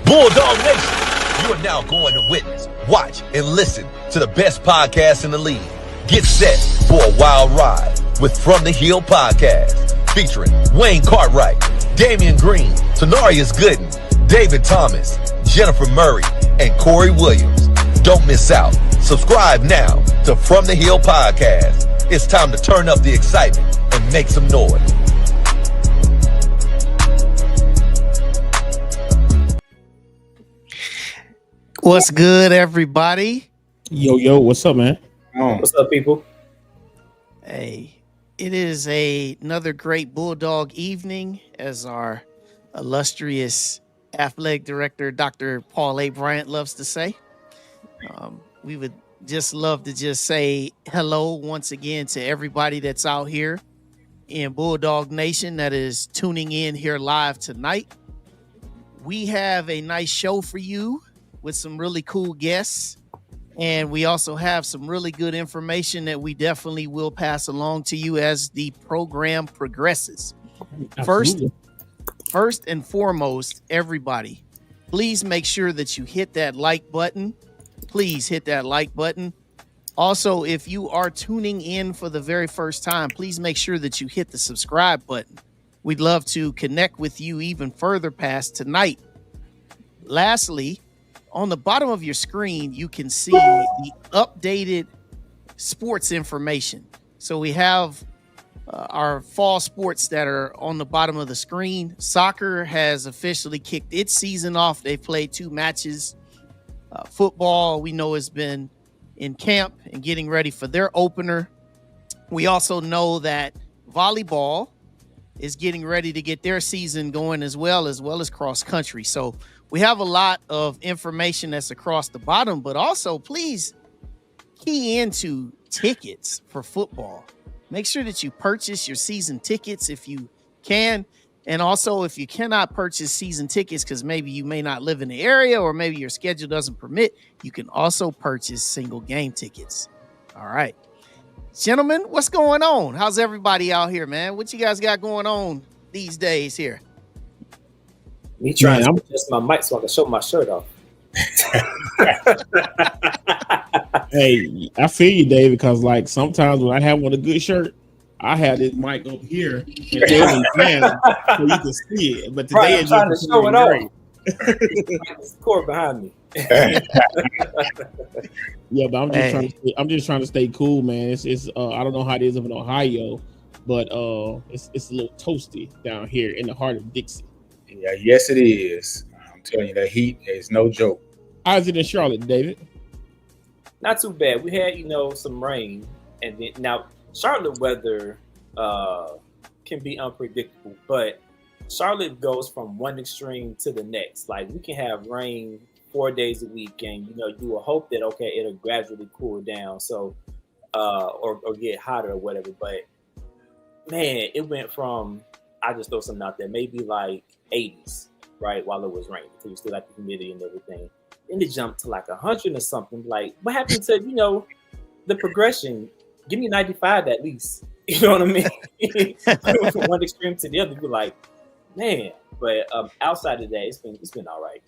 Bulldog Nation, you are now going to witness, watch, and listen to the best podcast in the league. Get set for a wild ride with From the Hill Podcast, featuring Wayne Cartwright, Damian Green, Tanarius Gooden, David Thomas, Jennifer Murray, and Corey Williams. Don't miss out. Subscribe now to From the Hill Podcast. It's time to turn up the excitement and make some noise. What's good, everybody? Yo, what's up, man? What's up, people? Hey, it is another great Bulldog evening, as our illustrious athletic director, Dr. Paul A. Bryant, loves to say. We would just love to just say hello once again to everybody that's out here in Bulldog Nation that is tuning in here live tonight. We have a nice show for you with some really cool guests. And we also have some really good information that we definitely will pass along to you as the program progresses. First and foremost, everybody, please make sure that you hit that like button. Please hit that like button. Also, if you are tuning in for the very first time, please make sure that you hit the subscribe button. We'd love to connect with you even further past tonight. Lastly, on the bottom of your screen, you can see the updated sports information. So we have our fall sports that are on the bottom of the screen. Soccer has officially kicked its season off. They've played 2 matches. Football, we know, has been in camp and getting ready for their opener. We also know that volleyball is getting ready to get their season going as well as cross country. So we have a lot of information that's across the bottom, but also please key into tickets for football. Make sure that you purchase your season tickets if you can. And also, if you cannot purchase season tickets because maybe you may not live in the area or maybe your schedule doesn't permit, you can also purchase single game tickets. All right. Gentlemen, what's going on? How's everybody out here, man? What you guys got going on these days here? Me trying to adjust my mic so I can show my shirt off. Hey, I feel you, David, because like sometimes when I have on a good shirt, I have this mic up here and so you can see it. But today I'm trying to show it off. It's core behind me. Yeah, but I'm just trying to stay cool, man. It's I don't know how it is up in Ohio, but it's a little toasty down here in the heart of Dixie. Yeah, yes, it is. I'm telling you, that heat is no joke. How's it in Charlotte, David? Not too bad. We had, some rain, and then now Charlotte weather can be unpredictable, but Charlotte goes from one extreme to the next. Like, we can have rain 4 days a week, and you will hope that it'll gradually cool down, so or get hotter or whatever. But man, it went from, I just throw something out there, maybe like 80s, right, while it was raining, because you still like the humidity and everything. Then it jumped to like 100 or something. Like, what happened to the progression? Give me 95 at least. You know what I mean? From one extreme to the other, you're like, man. But outside of that, it's been all right.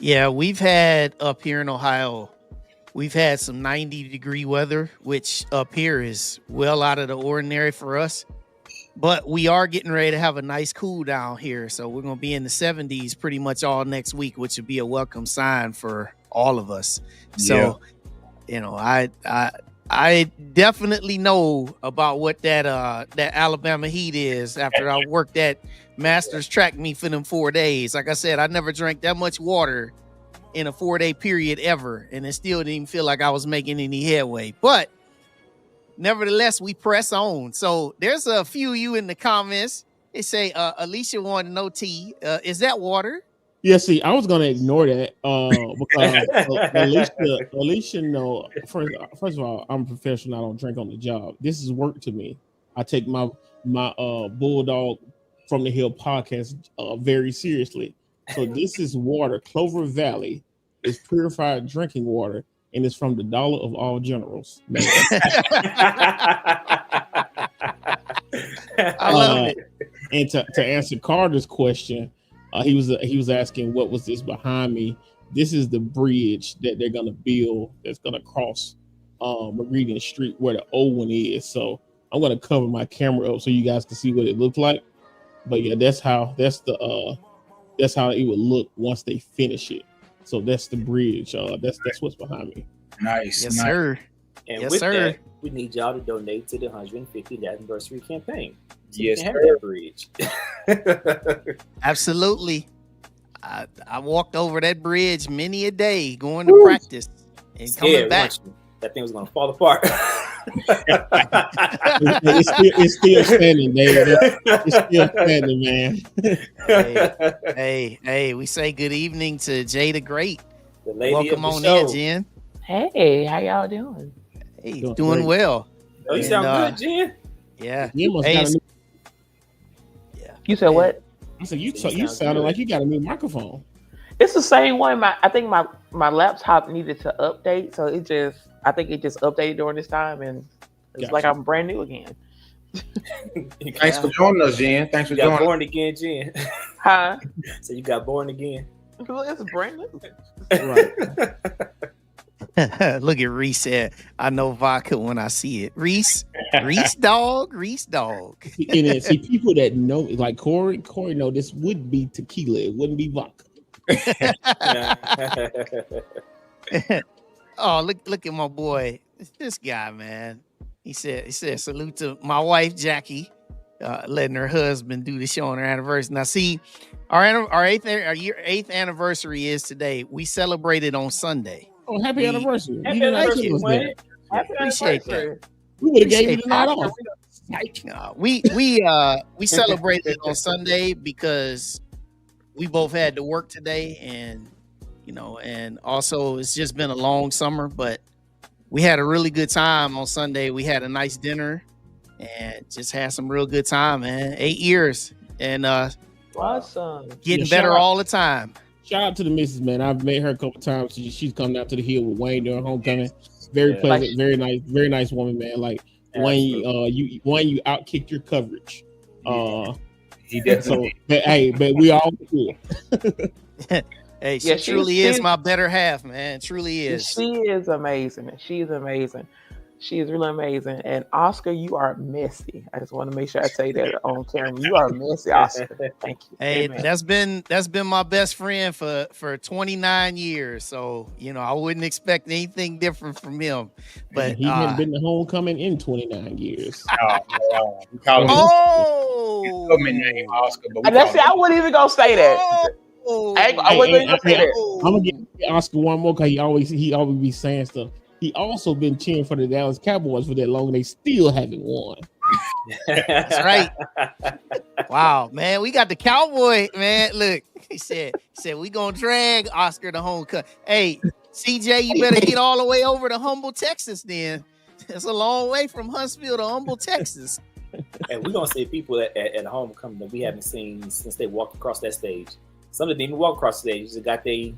Yeah, we've had up here in Ohio, we've had some 90-degree weather, which up here is well out of the ordinary for us. But we are getting ready to have a nice cool down here. So we're going to be in the 70s pretty much all next week, which would be a welcome sign for all of us. So, I definitely know about what that Alabama heat is after I worked that Masters track meet for them 4 days. Like I said, I never drank that much water in a 4-day period ever, and it still didn't even feel like I was making any headway. But nevertheless, we press on. So there's a few of you in the comments. They say Alicia wanted to know, T, is that water? Yeah, see, I was gonna ignore that because Alicia, no. First of all, I'm a professional. I don't drink on the job. This is work to me. I take my Bulldog From the Hill podcast very seriously. So this is water. Clover Valley is purified drinking water, and it's from the Dollar of all generals. I love it. And to answer Carter's question, He was asking what was this behind me. This is the bridge that they're gonna build that's gonna cross Meridian Street where the old one is. So I'm gonna cover my camera up so you guys can see what it looked like. But yeah, that's how it would look once they finish it. So that's the bridge. That's what's behind me. Nice. Yes, sir. And Yes, with sir. that, we need y'all to donate to the 150th anniversary campaign. So Yes, we can have sir. that bridge. Absolutely. I walked over that bridge many a day going to practice and coming back. That thing was gonna fall apart. It's still standing, David. It's still standing, man. Hey, we say good evening to Jay the Great. The lady Welcome of on the show. in, Jen. Hey, how y'all doing? Hey, Doing doing great. well. Oh, you And, sound good, Jen. Yeah. You must Hey, got a new, You said what? I said you sound sounded good. like you got a new microphone. It's the same one. I think my laptop needed to update, so I think it just updated during this time, and it's Gotcha. like I'm brand new again. Thanks for joining us, Jen. Thanks for You got joining. born again, Jen. Huh? So you got born again. It's brand new. Right. Look at Reese said, I know vodka when I see it. Reese dog. And then, see, people that know, like Corey know this would be tequila. It wouldn't be vodka. Oh, look at my boy. This guy, man. He said, salute to my wife, Jackie, letting her husband do the show on her anniversary. Now, see, our eighth anniversary is today. We celebrated on Sunday. Oh, happy anniversary. Happy You didn't anniversary, tell us Wayne. that. Happy Appreciate that. anniversary. We would have gave you Appreciate the night off. We celebrated on Sunday because we both had to work today, and and also it's just been a long summer, but we had a really good time on Sunday. We had a nice dinner and just had some real good time, man. 8 years and Awesome. getting Yeah, better shout out. all the time. Shout out to the missus, man. I've met her a couple times. She's come down to the hill with Wayne during homecoming. Very Yeah. pleasant, very nice woman, man. Like Wayne, you outkicked your coverage. He So, definitely. but we all good. Hey, she Yeah, truly is she's- my better half, man. Truly is. She is amazing. She's amazing. She is really amazing. And Oscar, you are messy. I just want to make sure I say that on camera. You are messy, Oscar. Thank you. Hey, Amen. that's been my best friend for 29 years. So, I wouldn't expect anything different from him. But He hadn't been to homecoming in 29 years. We call him oh, his name Oscar, but we That's call it. I wouldn't even go say that. Oh, I wasn't even gonna say that. I'm gonna get Oscar one more because he always be saying stuff. He also been cheering for the Dallas Cowboys for that long. They still haven't won. That's right. Wow, man, we got the Cowboy, man. Look, he said we gonna drag Oscar to homecoming. Hey, CJ, you better get all the way over to Humble, Texas. Then it's a long way from Huntsville to Humble, Texas. And we're gonna see people at homecoming that we haven't seen since they walked across that stage. Some didn't even walk across the stage; they got the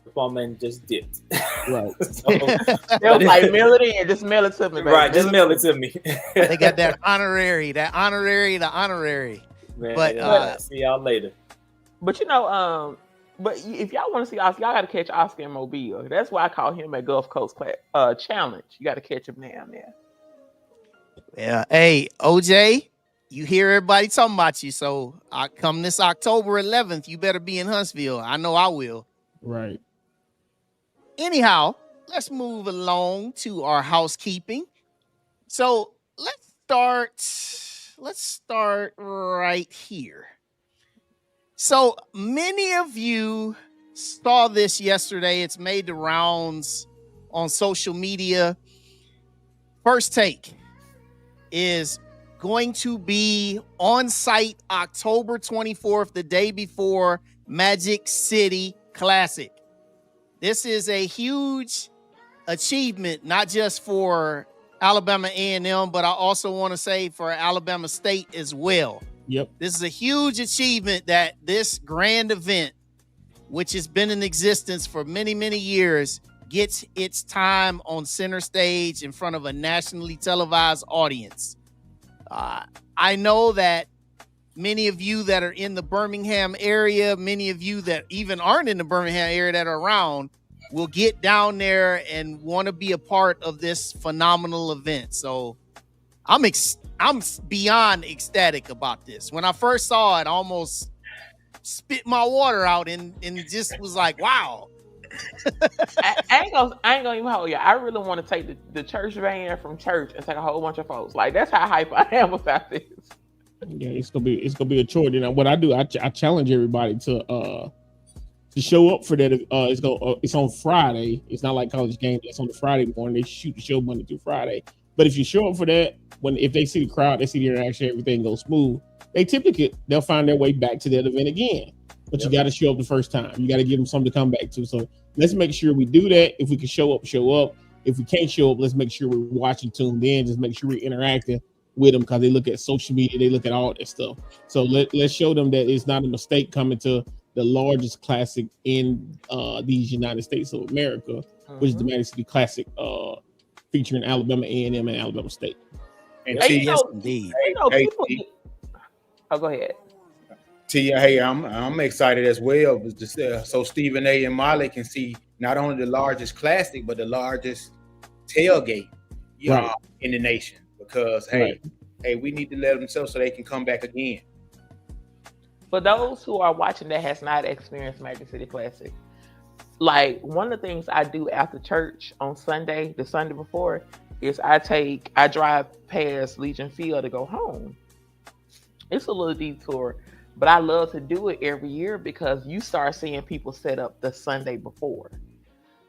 performer and just dipped. Right. So, They was like, mail it in. Just mail it to me, baby. right, just mail it to me. They got that honorary, the honorary. Man, But, see y'all later. But but if y'all want to see Oscar, y'all got to catch Oscar in Mobile. That's why I call him a Gulf Coast Challenge. You got to catch him down there. Yeah. Hey, OJ, you hear everybody talking about you. So I come this October 11th, you better be in Huntsville. I know I will. Right. Anyhow, let's move along to our housekeeping. So let's start right here. So many of you saw this yesterday. It's made the rounds on social media. First Take is going to be on site October 24th, the day before Magic City Classic. This is a huge achievement, not just for Alabama A&M, but I also want to say for Alabama State as well. Yep. This is a huge achievement that this grand event, which has been in existence for many, many years, gets its time on center stage in front of a nationally televised audience. I know that many of you that are in the Birmingham area, many of you that even aren't in the Birmingham area that are around, will get down there and want to be a part of this phenomenal event. So I'm beyond ecstatic about this. When I first saw it, I almost spit my water out and just was like, wow. I ain't gonna even hold you. I really want to take the church van from church and take a whole bunch of folks. Like, that's how hype I am about this. Yeah, it's gonna be a chore. Then what I do, I challenge everybody to show up for that. It's on Friday. It's not like college game. It's on the Friday morning. They shoot the show Monday through Friday. But if you show up for that, if they see the crowd, they see the interaction, everything goes smooth. They'll find their way back to that event again. But you got to show up the first time. You got to give them something to come back to. So let's make sure we do that. If we can show up, show up. If we can't show up, let's make sure we're watching, tuned in. Just make sure we're interacting with them, because they look at social media, they look at all that stuff. So let's show them that it's not a mistake coming to the largest classic in these United States of America, which is the Magic City Classic, featuring Alabama A&M and Alabama State. And Yes, indeed. Oh, go ahead. Tia, hey, I'm excited as well. So Stephen A. and Molly can see not only the largest classic, but the largest tailgate in the nation. Because hey, we need to let them know so they can come back again. For those who are watching that has not experienced Magic City Classic, like, one of the things I do after church on Sunday, the Sunday before, is I drive past Legion Field to go home. It's a little detour, but I love to do it every year because you start seeing people set up the Sunday before.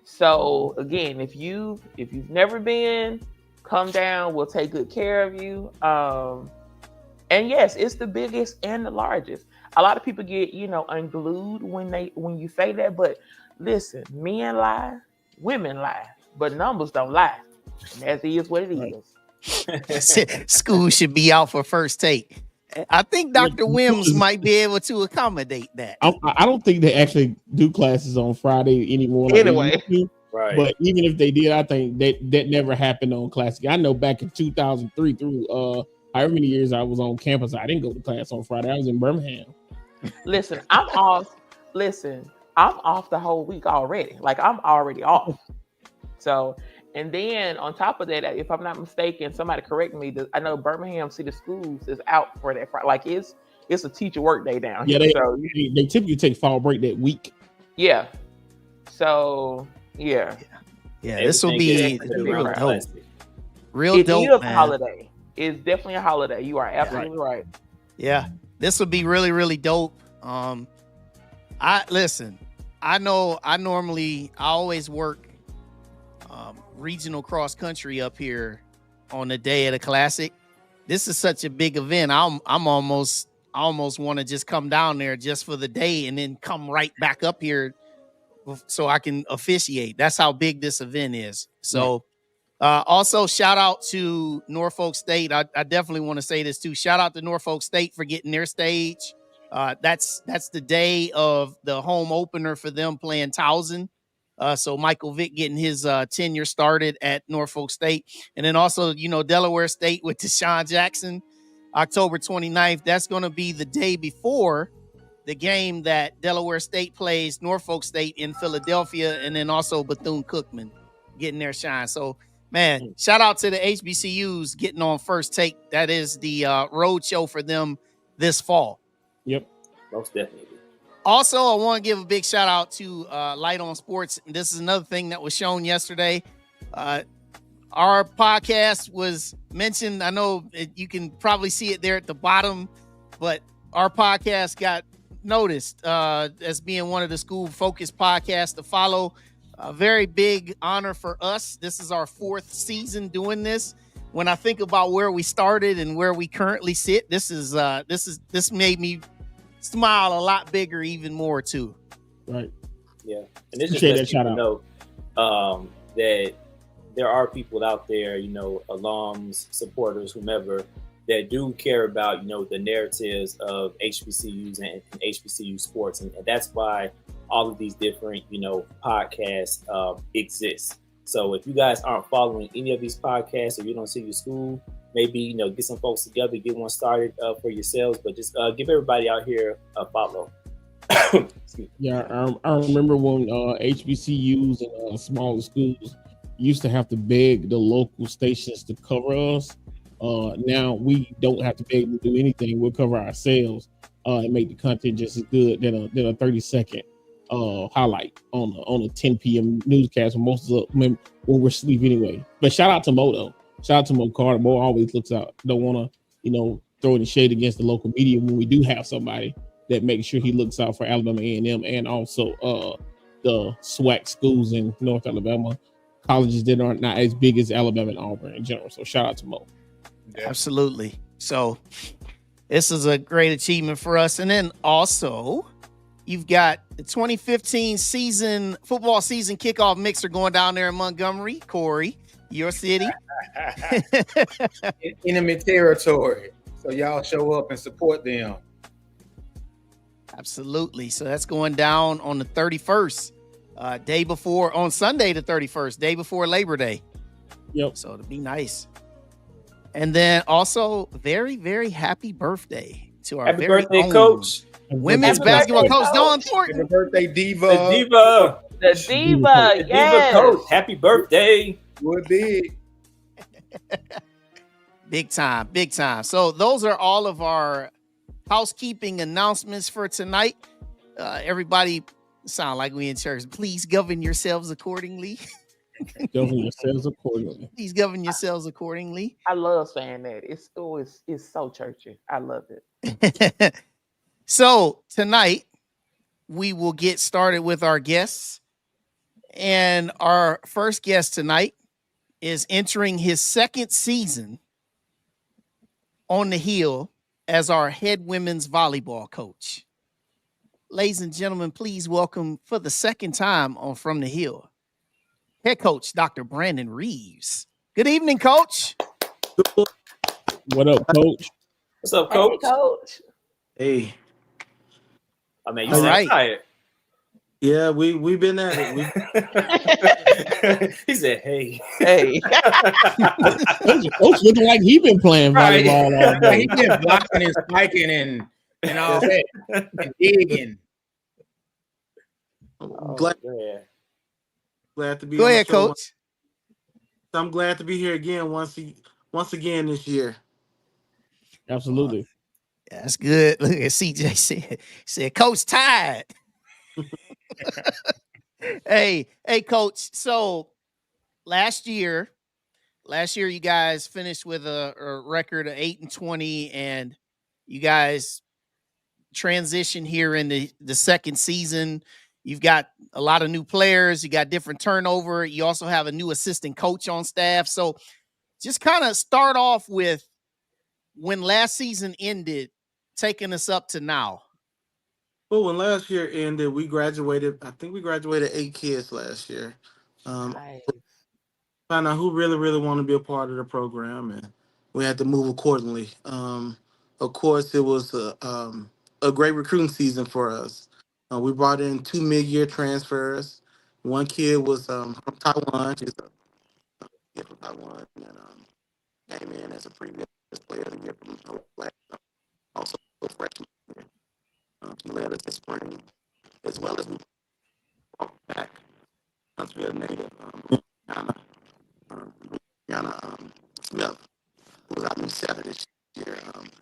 So again, if you've never been, come down. We'll take good care of you. And yes, it's the biggest and the largest. A lot of people get, unglued when you say that, but listen, men lie, women lie, but numbers don't lie. And that is what it is. School should be out for first take. I think Dr. Wims might be able to accommodate that. I don't think they actually do classes on Friday anymore. Anyway. Right. But even if they did, I think that never happened on Classic. I know back in 2003 through however many years I was on campus, I didn't go to class on Friday. I was in Birmingham. Listen, I'm off. I'm off the whole week already. Like, I'm already off. So, and then on top of that, if I'm not mistaken, somebody correct me, I know Birmingham City Schools is out for that Friday. Like, it's a teacher work day down here. They typically take fall break that week. Yeah. So, yeah. Yeah, this will be real dope. Real It dope, is a man. holiday. It's definitely a holiday. You are absolutely right. Yeah, this will be really, really dope. I always work regional cross country up here on the day of the Classic. This is such a big event. I almost want to just come down there just for the day and then come right back up here so I can officiate. That's how big this event is. So also shout out to Norfolk State. I definitely want to say this too. Shout out to Norfolk State for getting their stage. That's the day of the home opener for them playing Towson. So Michael Vick getting his tenure started at Norfolk State. And then also, Delaware State with Deshaun Jackson, October 29th. That's going to be the day before the game that Delaware State plays Norfolk State in Philadelphia. And then also Bethune-Cookman getting their shine. So, man, shout out to the HBCUs getting on first take. That is the road show for them this fall. Yep. Most definitely. Also, I want to give a big shout out to Light on Sports. This is another thing that was shown yesterday. Our podcast was mentioned. I know you can probably see it there at the bottom, but our podcast got noticed as being one of the school-focused podcasts to follow. A very big honor for us. This is our 4th season doing this. When I think about where we started and where we currently sit, this made me smile a lot bigger, even more too. Right. Yeah, and this just lets people know that there are people out there, alums, supporters, whomever, that do care about, the narratives of HBCUs and HBCU sports, and that's why all of these different, podcasts exist. So if you guys aren't following any of these podcasts, or you don't see your school, maybe get some folks together, get one started for yourselves. But just give everybody out here a follow. Yeah, I remember when HBCUs and smaller schools used to have to beg the local stations to cover us. Now we don't have to beg them to do anything. We'll cover ourselves and make the content just as good than a 30-second highlight on a 10 p.m. newscast when we're asleep anyway. But shout out to Mo though. Shout out to Mo Carter. Mo always looks out. Don't want to throw any shade against the local media when we do have somebody that makes sure he looks out for Alabama A&M and also the SWAC schools in North Alabama, colleges that are not as big as Alabama and Auburn in general. So shout out to Mo. Yeah. Absolutely. So this is a great achievement for us. And then also you've got the 2015 football season kickoff mixer going down there in Montgomery. Corey, your city. Enemy territory. So y'all show up and support them. Absolutely. So that's going down on the 31st, on Sunday the 31st, day before Labor Day. Yep. So it'll be nice. And then also very, very happy birthday to our happy very birthday, own Coach. Women's basketball coach, Dawn Thornton. Happy birthday, Diva. The Diva, yes. Diva coach. Happy birthday. Would be. Big time, big time. So those are all of our housekeeping announcements for tonight. Everybody sound like we in church. Please govern yourselves accordingly. Govern yourselves accordingly. Please govern yourselves accordingly. I love saying that. It's so churchy. I love it. So tonight we will get started with our guests. And our first guest tonight is entering his second season on the Hill as our head women's volleyball coach. Ladies and gentlemen, please welcome for the second time on From the Hill, head coach, Dr. Brandon Reeves. Good evening, Coach. What up, Coach? What's up, Coach? Hey, Coach. Hey. I mean, you sound tired. Yeah, we've been at it. He said, "Hey, hey." Coach looking like he been playing volleyball all day. He been blocking and spiking and all that and digging. Glad to be. Go ahead, Coach. I'm glad to be here again once again this year. Absolutely. That's good. Look at CJ said, Coach tired. Hey, Coach. So last year you guys finished with a record of 8-20, and you guys transition here in the second season. You've got a lot of new players. You got different turnover. You also have a new assistant coach on staff. So just kind of start off with when last season ended, taking us up to now. Well, when last year ended, we graduated. I think we graduated 8 kids last year. Nice. Found out who really want to be a part of the program, and we had to move accordingly. Of course, it was a great recruiting season for us. We brought in 2 mid-year transfers. One kid was from Taiwan. She's a kid from Taiwan, and came in as a previous player of the year from also a freshman. He led us this spring, as well as we brought back Huntsville native Brianna Smith, who was out in seven this year.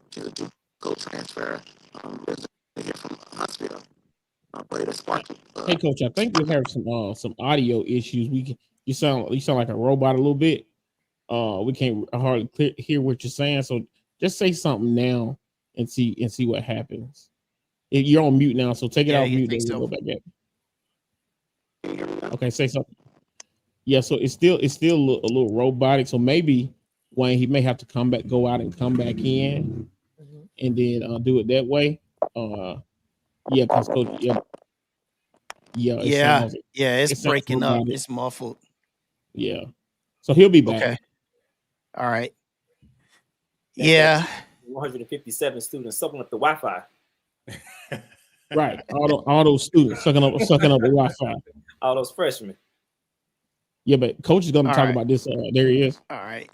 She's a JUCO transfer. Here from Huntsville. Played a Sparky. Hey, Coach, I think we have some audio issues. You sound like a robot a little bit. We can't hardly hear what you're saying. So just say something now and see what happens. You're on mute now, so take it off mute and we'll go back in. Okay, say something. Yeah, so it's still a little robotic. So maybe Wayne, he may have to go out and come back in, and then do it that way. Yeah, because Coach, it's breaking up. It's muffled. Yeah, so he'll be back. Okay. All right. Yeah. 157 students sucking up the Wi-Fi. Right, all those students sucking up the Wi-Fi. All those freshmen. Yeah, but Coach is going to talk about this. There he is. All right.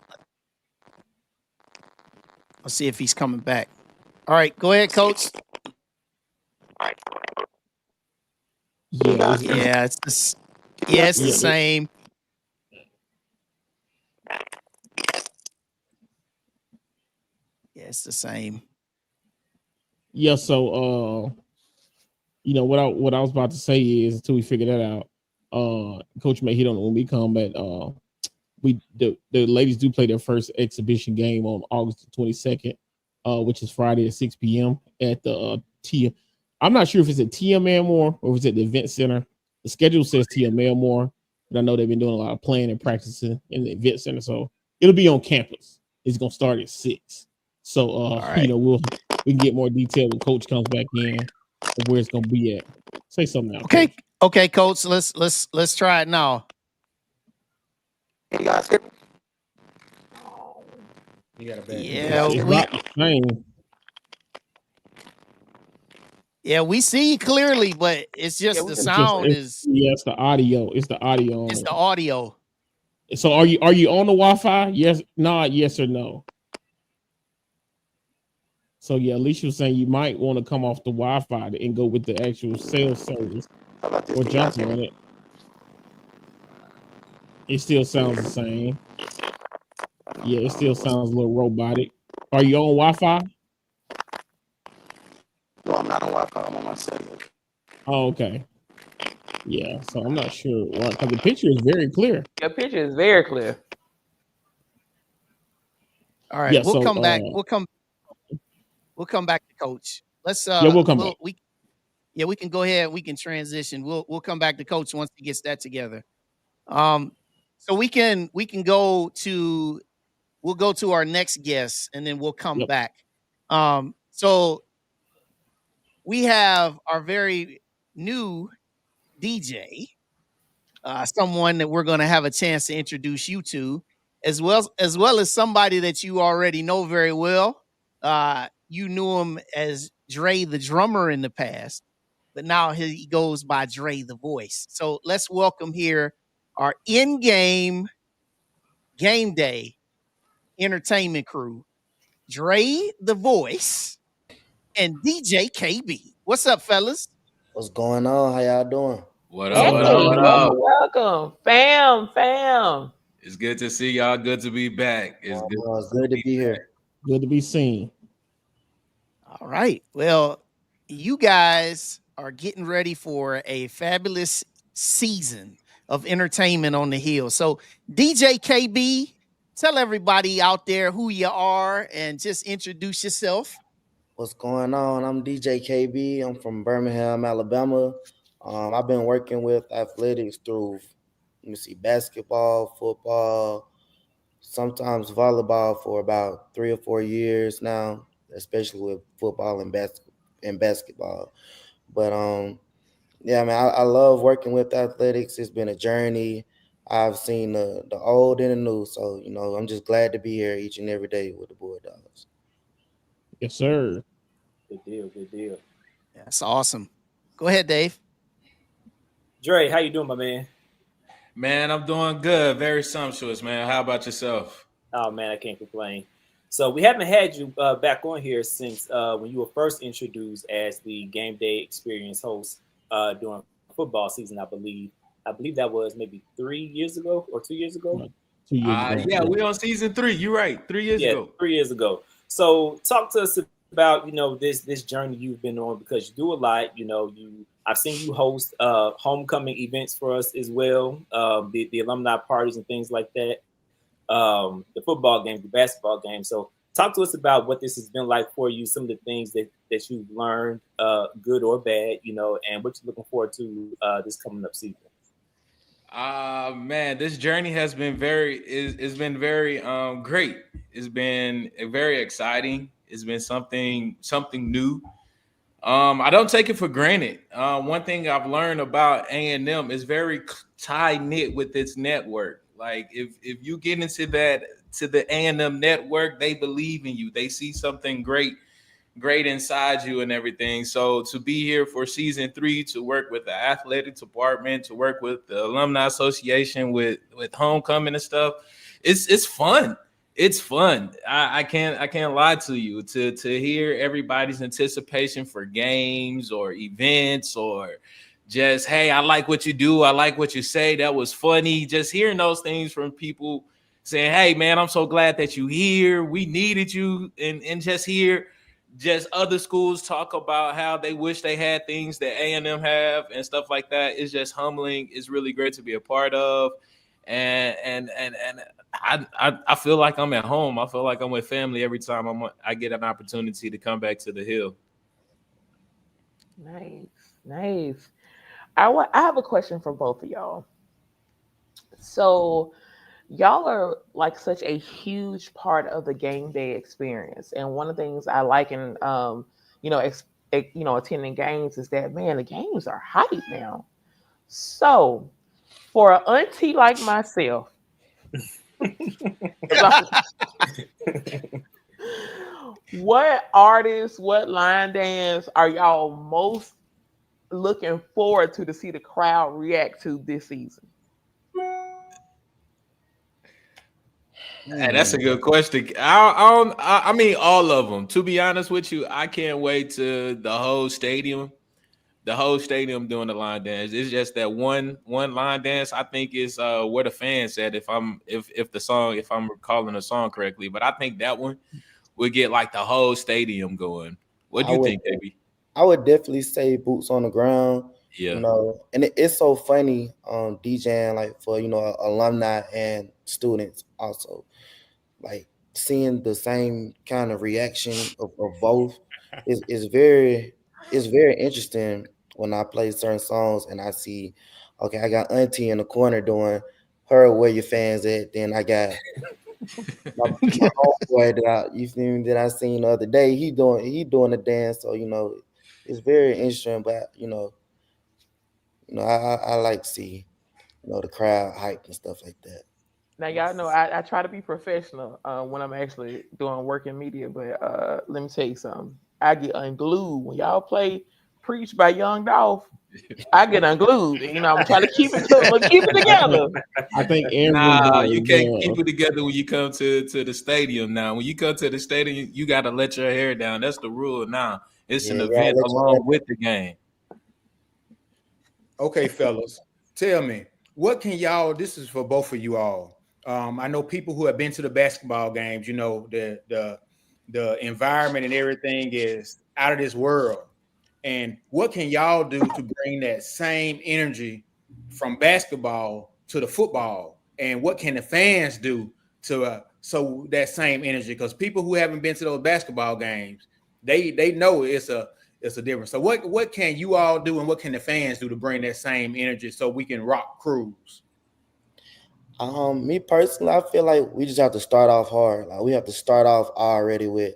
Let's see if he's coming back. All right, go ahead, Coach. Yeah, it's the same. Yeah, it's the same. Yeah, so what I was about to say is until we figure that out, Coach may hit on it when we come, but the ladies do play their first exhibition game on August 22nd, which is Friday at 6 p.m. at the I'm not sure if it's at TM Elmore or if it's at the event center. The schedule says TM Elmore, but I know they've been doing a lot of playing and practicing in the event center, so it'll be on campus. It's gonna start at 6. So right. we can get more detail when Coach comes back in of where it's gonna be at. Say something now. Okay, Coach. okay, Coach. Let's try it now. Hey guys, hear me? You got a bad Yeah, It's not the same. Yeah, we see you clearly, but it's just the sound it's the audio. It's the audio. It's the audio. So are you on the Wi-Fi? Yes, nod, yes or no. So yeah, Alicia was saying you might want to come off the Wi-Fi and go with the actual cell service or jump on it. It still sounds the same. Yeah, it still sounds a little robotic. Are you on Wi-Fi? No, I'm not on Wi-Fi. I'm on my cellular. Oh, okay. Yeah, so I'm not sure why, because the picture is very clear. Your picture is very clear. All right, Yeah, we'll so, come back. We'll come back to Coach. Let's we'll come back. We can go ahead. We can transition. We'll come back to Coach once he gets that together. So we can go to our next guest and then we'll come back. So we have our very new DJ, someone that we're going to have a chance to introduce you to, as well as somebody that you already know very well. You knew him as Dre the drummer in the past, but now he goes by Dre the voice. So let's welcome here our in-game game day entertainment crew, Dre the voice and DJ KB. What's up, fellas? What's going on? How y'all doing? What up? Welcome. Fam. It's good to see y'all. Good to be back. It's good to be here. Good to be seen. All right. Well, you guys are getting ready for a fabulous season of entertainment on the hill. So, DJ KB, tell everybody out there who you are and just introduce yourself. What's going on? I'm DJ KB. I'm from Birmingham, Alabama. I've been working with athletics through, basketball, football, sometimes volleyball for about 3 or 4 years now, especially with football and basketball. But yeah, man, I love working with athletics. It's been a journey. I've seen the old and the new, so I'm just glad to be here each and every day with the Bulldogs. Yes, sir. Good deal. That's awesome. Go ahead, Dave. Dre, how you doing, my man? Man, I'm doing good. Very sumptuous, man. How about yourself? Oh, man, I can't complain. So we haven't had you back on here since when you were first introduced as the game day experience host during football season, I believe. I believe that was maybe 3 years ago or 2 years ago. 2 years ago. Yeah, we're on season 3. You're right. 3 years ago. 3 years ago. So talk to us about this journey you've been on, because you do a lot. I've seen you host homecoming events for us as well, the alumni parties and things like that, the football games, the basketball games. So talk to us about what this has been like for you, some of the things that you've learned, good or bad, and what you're looking forward to this coming up season. Man, this journey has been very great. It's been very exciting. It's been something new. I don't take it for granted. One thing I've learned about A&M is very tight knit with its network. Like if you get into the A&M network, they believe in you. They see something great inside you and everything. So to be here for season 3, to work with the athletic department, to work with the alumni association, with homecoming and stuff, it's fun. it's fun. I can't lie to you. To hear everybody's anticipation for games or events or just, hey, I like what you do. I like what you say. That was funny. Just hearing those things from people saying, hey, man, I'm so glad that you here. We needed you. And just hear just other schools talk about how they wish they had things that A&M have and stuff like that. It's just humbling. It's really great to be a part of. And I feel like I'm at home. I feel like I'm with family every time I get an opportunity to come back to the Hill. Nice. I have a question for both of y'all. So y'all are like such a huge part of the game day experience, and one of the things I like in attending games is that, man, the games are hype now. So for an auntie like myself, what artists, what line dance are y'all most looking forward to see the crowd react to this season? Hey, that's a good question. I mean, all of them. To be honest with you, I can't wait to the whole stadium doing the line dance. It's just that one line dance. I think is where the fans said if I'm recalling the song correctly. But I think that one would get like the whole stadium going. What do you think, baby? I would definitely say boots on the ground. Yeah. You know, and it's so funny DJing like for alumni and students also, like seeing the same kind of reaction of both is very interesting when I play certain songs and I see, okay, I got Auntie in the corner doing her "Where Your Fans At," then I got my homeboy that I seen the other day. He doing the dance, so it's very interesting. But I like to see the crowd hype and stuff like that. Now y'all know I try to be professional when I'm actually doing work in media, but let me tell you something. I get unglued when y'all play "Preach" by Young Dolph. I get unglued. I'm trying to keep it together. I think you can't keep it together when you come to the stadium. Now, when you come to the stadium, you got to let your hair down. That's the rule now. It's an event along with the game. Okay, fellas, tell me, what can y'all? This is for both of you all. I know people who have been to the basketball games. The environment and everything is out of this world. And what can y'all do to bring that same energy from basketball to the football? And what can the fans do to so that same energy? Because people who haven't been to those basketball games, they know it's a difference. So what can you all do and what can the fans do to bring that same energy so we can rock crews? Me personally, I feel like we just have to start off hard. Like we have to start off already with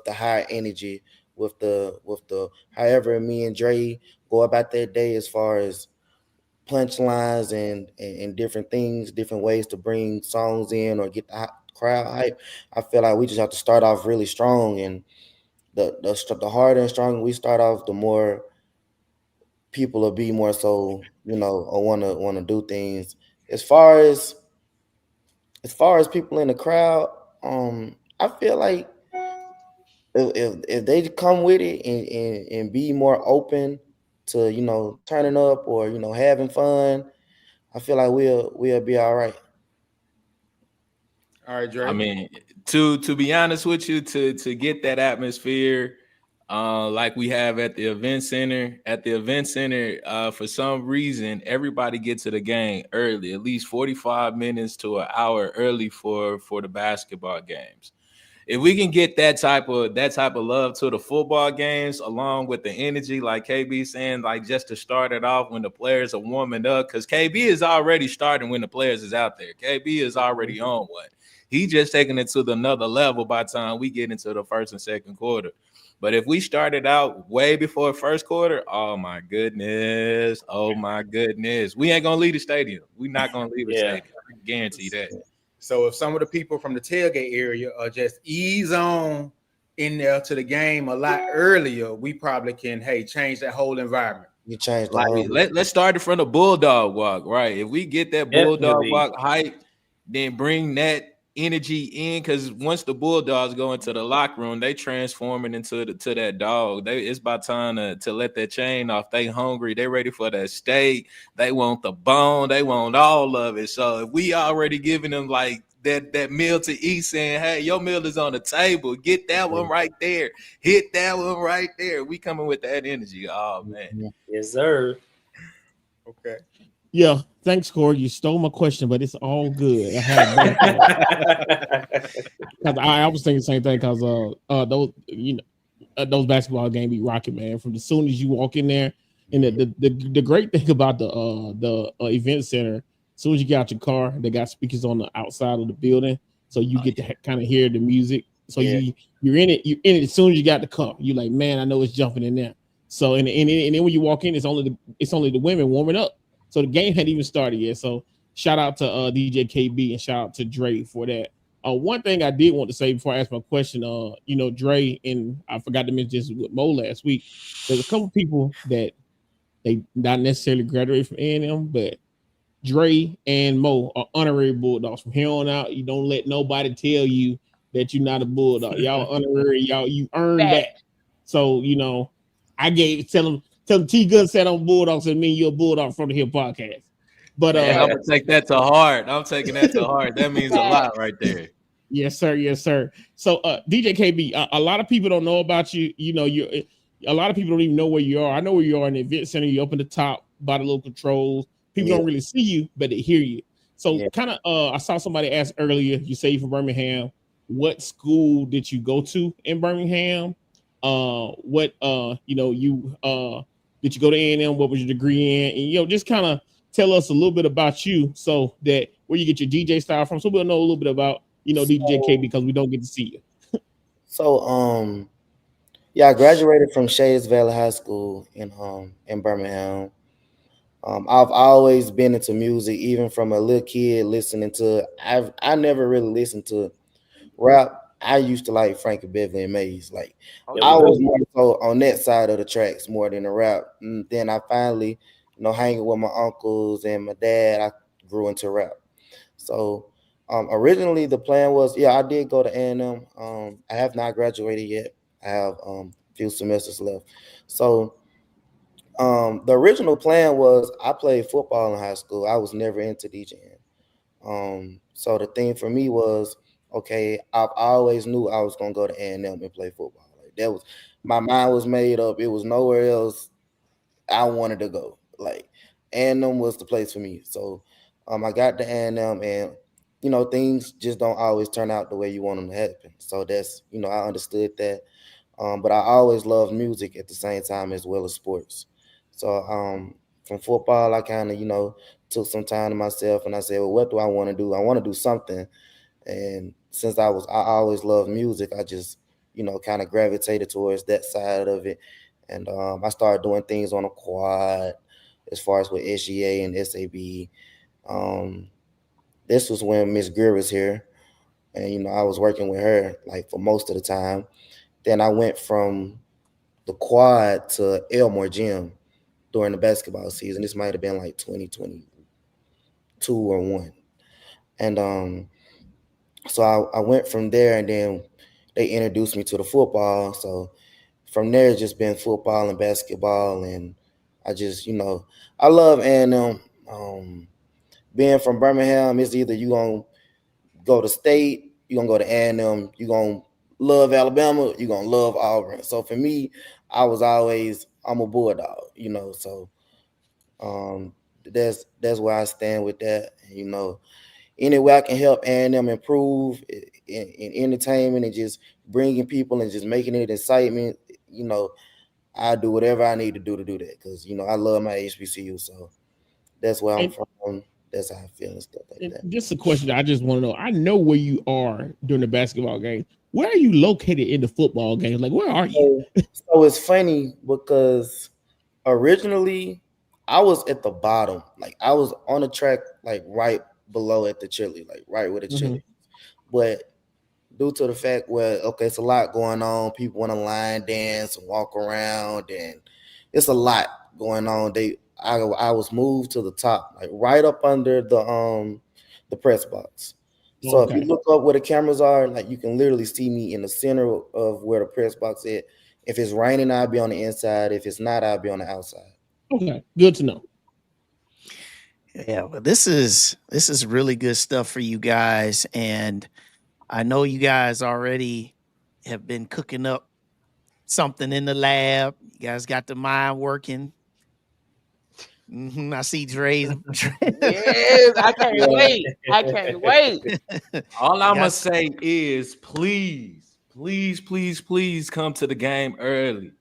the high energy, with the however me and Dre go about that day as far as punchlines and different things, different ways to bring songs in or get the crowd hype. I feel like we just have to start off really strong, and the harder and stronger we start off, the more people will be more so or want to do things. As far as people in the crowd, I feel like if they come with it and be more open to turning up or having fun, I feel like we'll be all right. All right, Dre. I mean, to be honest with you, to get that atmosphere like we have at the event center. For some reason, everybody gets to the game early, at least 45 minutes to an hour early for the basketball games. If we can get that type of love to the football games, along with the energy, like KB saying, like just to start it off when the players are warming up, because KB is already starting when the players is out there. KB is already on one. He just taking it to another level by the time we get into the first and second quarter. But if we started out way before first quarter, oh my goodness, we ain't gonna leave the stadium. We're not gonna leave the stadium. I guarantee that. So if some of the people from the tailgate area are just ease on in there to the game a lot earlier, we probably can change that whole environment. You change the let's start it from the Bulldog Walk, right? If we get that Bulldog Walk hype, then bring that energy in, because once the Bulldogs go into the locker room, they transform it into to that dog. It's about time to let that chain off. They hungry, they ready for that steak, they want the bone, they want all of it. So if we already giving them like that meal to eat, saying, hey, your meal is on the table, get that one right there, hit that one right there, we coming with that energy. Oh man. Yes, sir. Okay. Yeah, thanks, Corey. You stole my question, but it's all good. I had a better because I was thinking the same thing because those basketball games be rocking, man. From as soon as you walk in there, and the great thing about the event center, as soon as you get out your car, they got speakers on the outside of the building, so you get to kind of hear the music. So you're in it as soon as you got the car. You like, man, I know it's jumping in there. So and then when you walk in, it's only the women warming up. So the game hadn't even started yet. So shout out to DJ KB and shout out to Dre for that. One thing I did want to say before I ask my question, Dre, and I forgot to mention this with Mo last week. There's a couple people that they not necessarily graduated from A&M, but Dre and Mo are honorary Bulldogs. From here on out, you don't let nobody tell you that you're not a Bulldog. Y'all honorary, you earned that. So I tell them T Gun said I'm Bulldogs and mean you're a Bulldog from the Hill podcast. But I'm gonna take that to heart. I'm taking that to heart. That means a lot right there. Yes, sir. Yes, sir. So, DJ KB, a lot of people don't know about you. A lot of people don't even know where you are. I know where you are in the event center. You're up in the top by the little controls. People don't really see you, but they hear you. So, kind of, I saw somebody ask earlier. You say you're from Birmingham. What school did you go to in Birmingham? Did you go to A&M? What was your degree in? And just kind of tell us a little bit about you, so that where you get your DJ style from, so we'll know a little bit about DJ KB, because we don't get to see you. So I graduated from Shades Valley High School in Birmingham. I've always been into music, even from a little kid listening to. I never really listened to rap. I used to like Frankie Beverly and Maze. Like I was more so on that side of the tracks more than the rap. And then I finally, hanging with my uncles and my dad, I grew into rap. So originally the plan was, I did go to A&M. I have not graduated yet. I have a few semesters left. So the original plan was I played football in high school. I was never into DJing. So the thing for me was, okay, I've always knew I was gonna go to A&M and play football. Like that was my mind was made up. It was nowhere else I wanted to go. Like A&M was the place for me. So I got to A&M, and things just don't always turn out the way you want them to happen. So that's I understood that. But I always loved music at the same time as well as sports. So from football, I kind of took some time to myself, and I said, well, what do I want to do? I want to do something. And since I always loved music, I just kind of gravitated towards that side of it. And I started doing things on a quad as far as with SGA and SAB. This was when Miss Greer was here, and I was working with her like for most of the time. Then I went from the quad to Elmore Gym during the basketball season. This might have been like 2022 or 1. And so I went from there, and then they introduced me to the football. So from there, it's just been football and basketball, and I just I love A&M. Being from Birmingham, it's either you gonna go to state, you gonna go to A&M, you gonna love Alabama, you gonna love Auburn. So for me, I'm a Bulldog, So that's where I stand with that. Any way I can help A&M improve in entertainment and just bringing people and just making it excitement, I do whatever I need to do that, because I love my HBCU. So that's where I'm from. That's how I feel and stuff like that. Just a question I just want to know. I know where you are during the basketball game. Where are you located in the football games? Like, where are you? So it's funny because originally I was at the bottom. Like I was on the track, like right below at the chili, like right with the chili. But due to the fact where, okay, it's a lot going on. People want to line dance and walk around, and it's a lot going on. I was moved to the top, like right up under the press box. So if Okay. you look up where the cameras are, like you can literally see me in the center of where the press box is. If it's raining, I'll be on the inside. If it's not, I'll be on the outside. Okay. Good to know. Yeah, well, this is really good stuff for you guys, and I know you guys already have been cooking up something in the lab. You guys got the mind working. I see Dre's. Yes, I can't wait. I can't wait. All I'm gonna say is please, please, please, please come to the game early.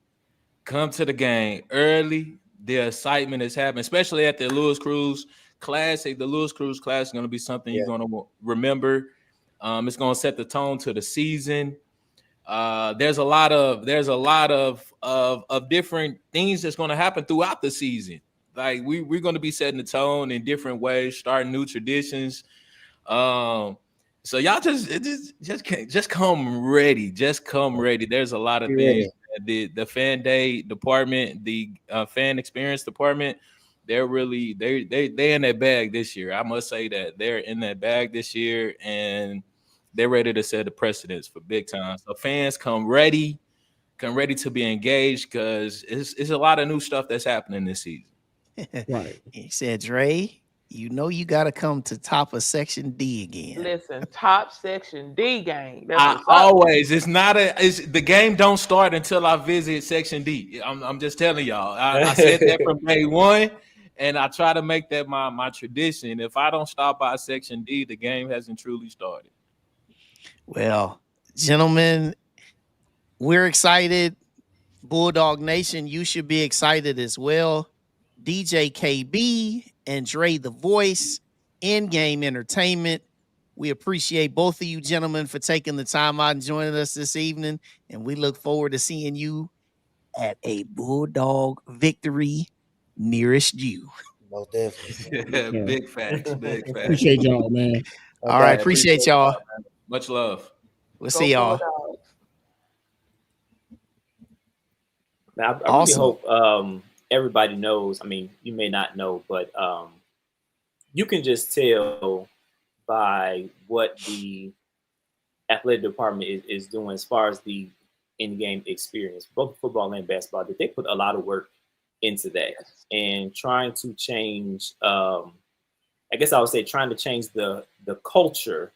Come to the game early. The excitement is happening, especially at the Lewis Cruz Classic. The Lewis Cruz Classic is going to be something you're going to remember. It's going to set the tone to the season. There's a lot of different things that's going to happen throughout the season. Like we're going to be setting the tone in different ways, starting new traditions. So y'all just come ready. Just come ready. There's a lot of things. The fan day department, the fan experience department, they're really they in that bag this year. I must say that they're in that bag this year, and they're ready to set the precedence for big time. So fans, come ready to be engaged because it's a lot of new stuff that's happening this season. Right. He said, Dre, you know you got to come to top of Section D again. Listen, top Section D game. The game don't start until I visit Section D. I'm just telling y'all. I said that from day one, and I try to make that my tradition. If I don't stop by Section D, the game hasn't truly started. Well, gentlemen, we're excited. Bulldog Nation, you should be excited as well. DJ KB and Dre the Voice, In-Game Entertainment. We appreciate both of you gentlemen for taking the time out and joining us this evening, and we look forward to seeing you at a Bulldog victory nearest you. Most definitely. Big facts. Big facts. Appreciate y'all, man. All right, appreciate y'all. Much love. We'll see y'all. Now, I really hope everybody knows. I mean, you may not know, but you can just tell by what the athletic department is doing as far as the in-game experience, both football and basketball, that they put a lot of work into that and trying to change. I guess I would say trying to change the culture,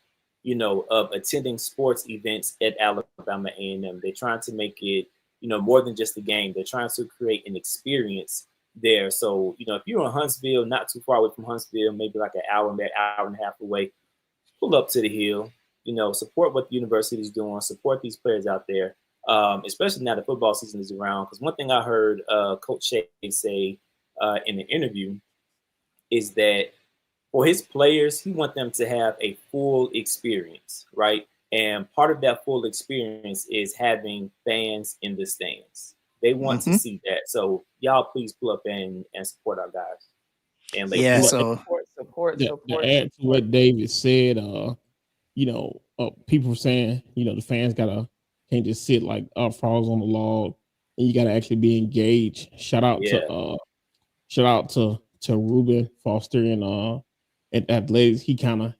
of attending sports events at Alabama A&M. They're trying to make it, more than just a game. They're trying to create an experience there. So, if you're in Huntsville, not too far away from Huntsville, maybe like an hour and a half away, pull up to the Hill, support what the university is doing, support these players out there, especially now the football season is around. Because one thing I heard Coach Shea say in an interview is that for his players, he wants them to have a full experience, right? And part of that full experience is having fans in the stands. They want to see that. So y'all please pull up and support our guys. And support. To add to what David said, people were saying, the fans can't just sit like frogs on the log, and you gotta actually be engaged. Shout out to Ruben Foster and Athletics. He kind of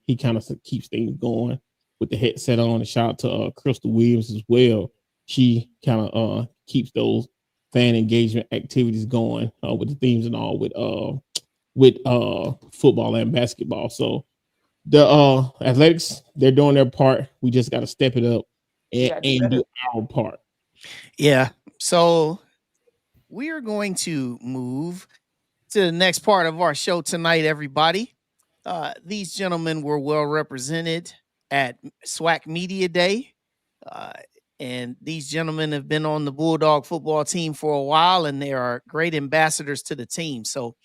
keeps things going with the headset on. And shout out to Crystal Williams as well. She kind of keeps those fan engagement activities going with the themes and all with football and basketball. So the Athletics, they're doing their part. We just got to step it up and do our part. Yeah. So we are going to move to the next part of our show tonight, everybody. These gentlemen were well represented at SWAC Media Day. And these gentlemen have been on the Bulldog football team for a while, and they are great ambassadors to the team. So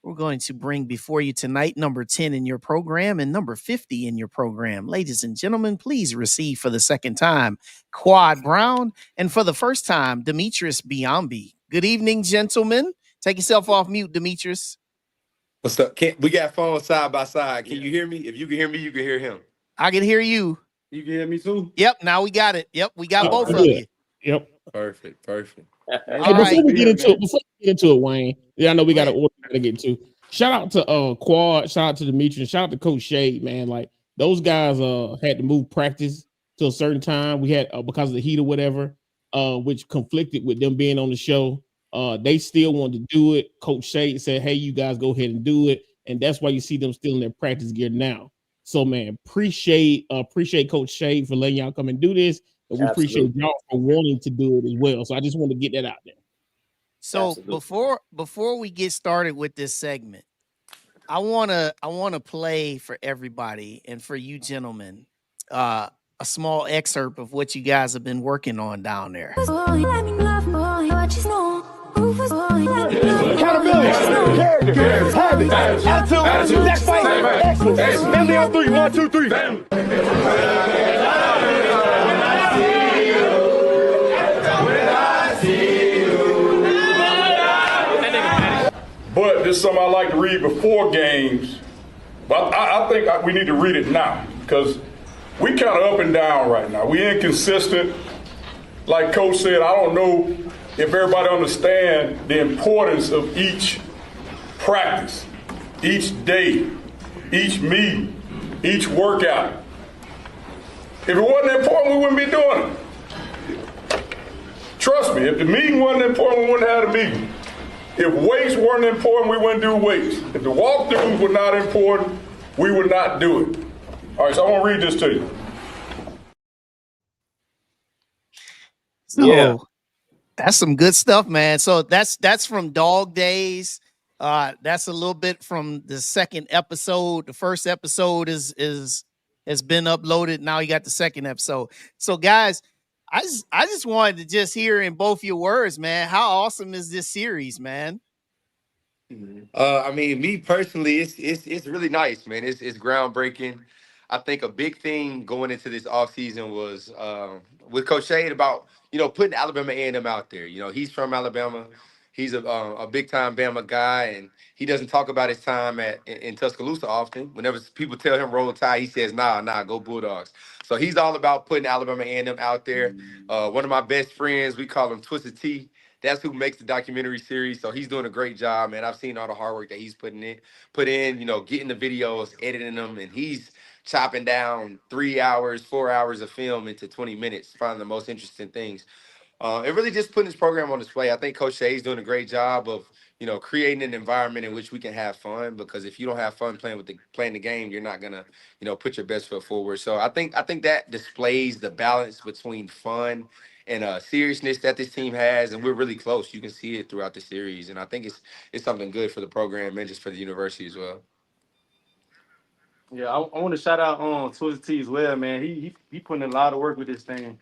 we're going to bring before you tonight number 10 in your program and number 50 in your program. Ladies and gentlemen, please receive for the second time Quad Brown, and for the first time, Demetrius Biambi. Good evening, gentlemen. Take yourself off mute, Demetrius. What's up? We got phones side by side. Can you hear me? If you can hear me, you can hear him. I can hear you. You can hear me too? Yep, now we got it. Yep, we got both of you. Yep. Perfect. Hey, before we get into it, Wayne, I know we got an order to get to. Shout out to Quad, shout out to Demetrius, shout out to Coach Shade, man. Like, Those guys had to move practice to a certain time. We had because of the heat or whatever, which conflicted with them being on the show. They still wanted to do it. Coach Shade said, "Hey, you guys go ahead and do it," and that's why you see them still in their practice gear now. So, man, appreciate Coach Shade for letting y'all come and do this, and we appreciate y'all for wanting to do it as well. So, I just want to get that out there. So before we get started with this segment, I wanna play for everybody and for you gentlemen a small excerpt of what you guys have been working on down there. Accountability, character, habit, attitude, next fight, excellence. Family on 3, 1, 2, 3. But this is something I like to read before games. But I think we need to read it now because we kind of up and down right now. We inconsistent. Like Coach said, I don't know if everybody understands the importance of each practice, each day, each meeting, each workout. If it wasn't important, we wouldn't be doing it. Trust me, if the meeting wasn't important, we wouldn't have the meeting. If weights weren't important, we wouldn't do weights. If the walkthroughs were not important, we would not do it. All right, so I want to read this to you. So that's some good stuff, man. So that's from Dog Days. That's a little bit from the second episode. The first episode has been uploaded. Now you got the second episode. So guys, I just wanted to just hear in both your words, man. How awesome is this series, man? I mean, me personally, it's really nice, man. It's groundbreaking. I think a big thing going into this offseason was with Coach Shade about putting Alabama A&M out there. He's from Alabama. He's a big time Bama guy, and he doesn't talk about his time in Tuscaloosa often. Whenever people tell him roll tide, he says, nah, go Bulldogs. So he's all about putting Alabama A&M out there. One of my best friends, we call him Twisted T. That's who makes the documentary series. So he's doing a great job, man. I've seen all the hard work that he's put in, getting the videos, editing them, and he's chopping down 3 hours, 4 hours of film into 20 minutes, finding the most interesting things. And really just putting this program on display. I think Coach Shay's doing a great job of, creating an environment in which we can have fun, because if you don't have fun playing the game, you're not gonna, put your best foot forward. So I think that displays the balance between fun and seriousness that this team has, and we're really close. You can see it throughout the series, and I think it's something good for the program and just for the university as well. Yeah, I want to shout out Twisted T as well, man. He putting in a lot of work with this thing.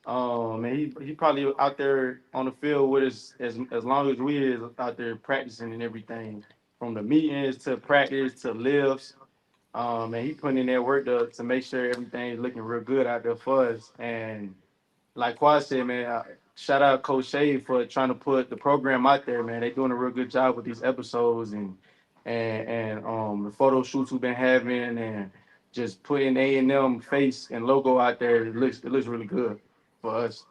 Man, he probably out there on the field with us as long as we is out there practicing and everything, from the meetings to practice to lifts. Man, he putting in that work to make sure everything's looking real good out there for us. And like Quad said, man, shout out Coach Shade for trying to put the program out there, man. They doing a real good job with these episodes and the photo shoots we've been having, and just putting A&M face and logo out there. It looks really good for us.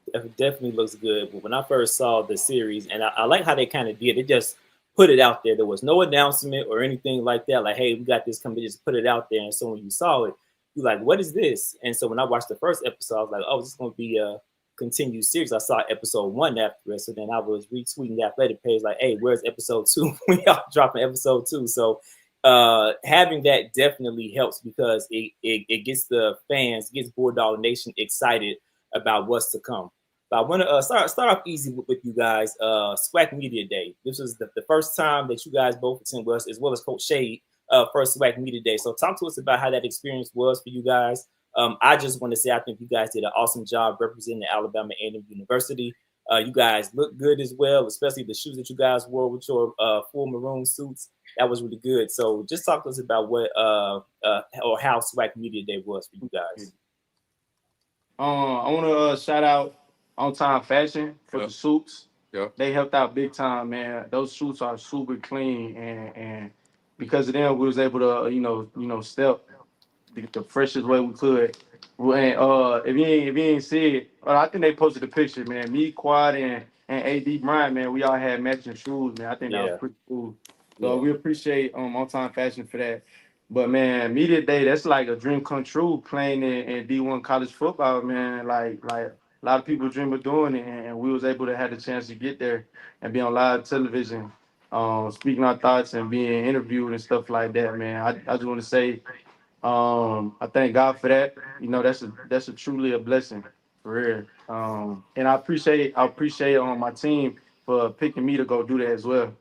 It definitely looks good. But when I first saw the series, and I like how they kind of did, they just put it out there. There was no announcement or anything like that. Like, hey, we got this coming. Just put it out there. And so when you saw it, you're like, what is this? And so when I watched the first episode, I was like, oh, this is going to be a continued series. I saw episode 1 after it. So then I was retweeting the athletic page like, hey, where's episode 2? We are dropping episode 2. So having that definitely helps, because it gets the fans, gets Bulldog Nation excited about what's to come. But I want to start off easy with you guys. SWAC Media Day. This was the first time that you guys both attended, as well as Coach Shade, first SWAC Media Day. So talk to us about how that experience was for you guys. I just want to say I think you guys did an awesome job representing Alabama A&M University. You guys look good as well, especially the shoes that you guys wore with your full maroon suits. That was really good. So just talk to us about what or how SWAC Media Day was for you guys. I want to shout out On Time Fashion for the suits. Yep. They helped out big time, man. Those suits are super clean, and because of them, we was able to step the freshest way we could. And if you ain't see it, I think they posted a picture, man. Me, Quad, and AD Bryant, man, we all had matching shoes, man. I think that was pretty cool. So we appreciate On Time Fashion for that. But man, media day, that's like a dream come true playing in D1 college football, man. Like a lot of people dream of doing it, and we was able to have the chance to get there and be on live television, speaking our thoughts and being interviewed and stuff like that, man. I just want to say, I thank God for that. You know, that's a truly a blessing for real. And I appreciate my team for picking me to go do that as well.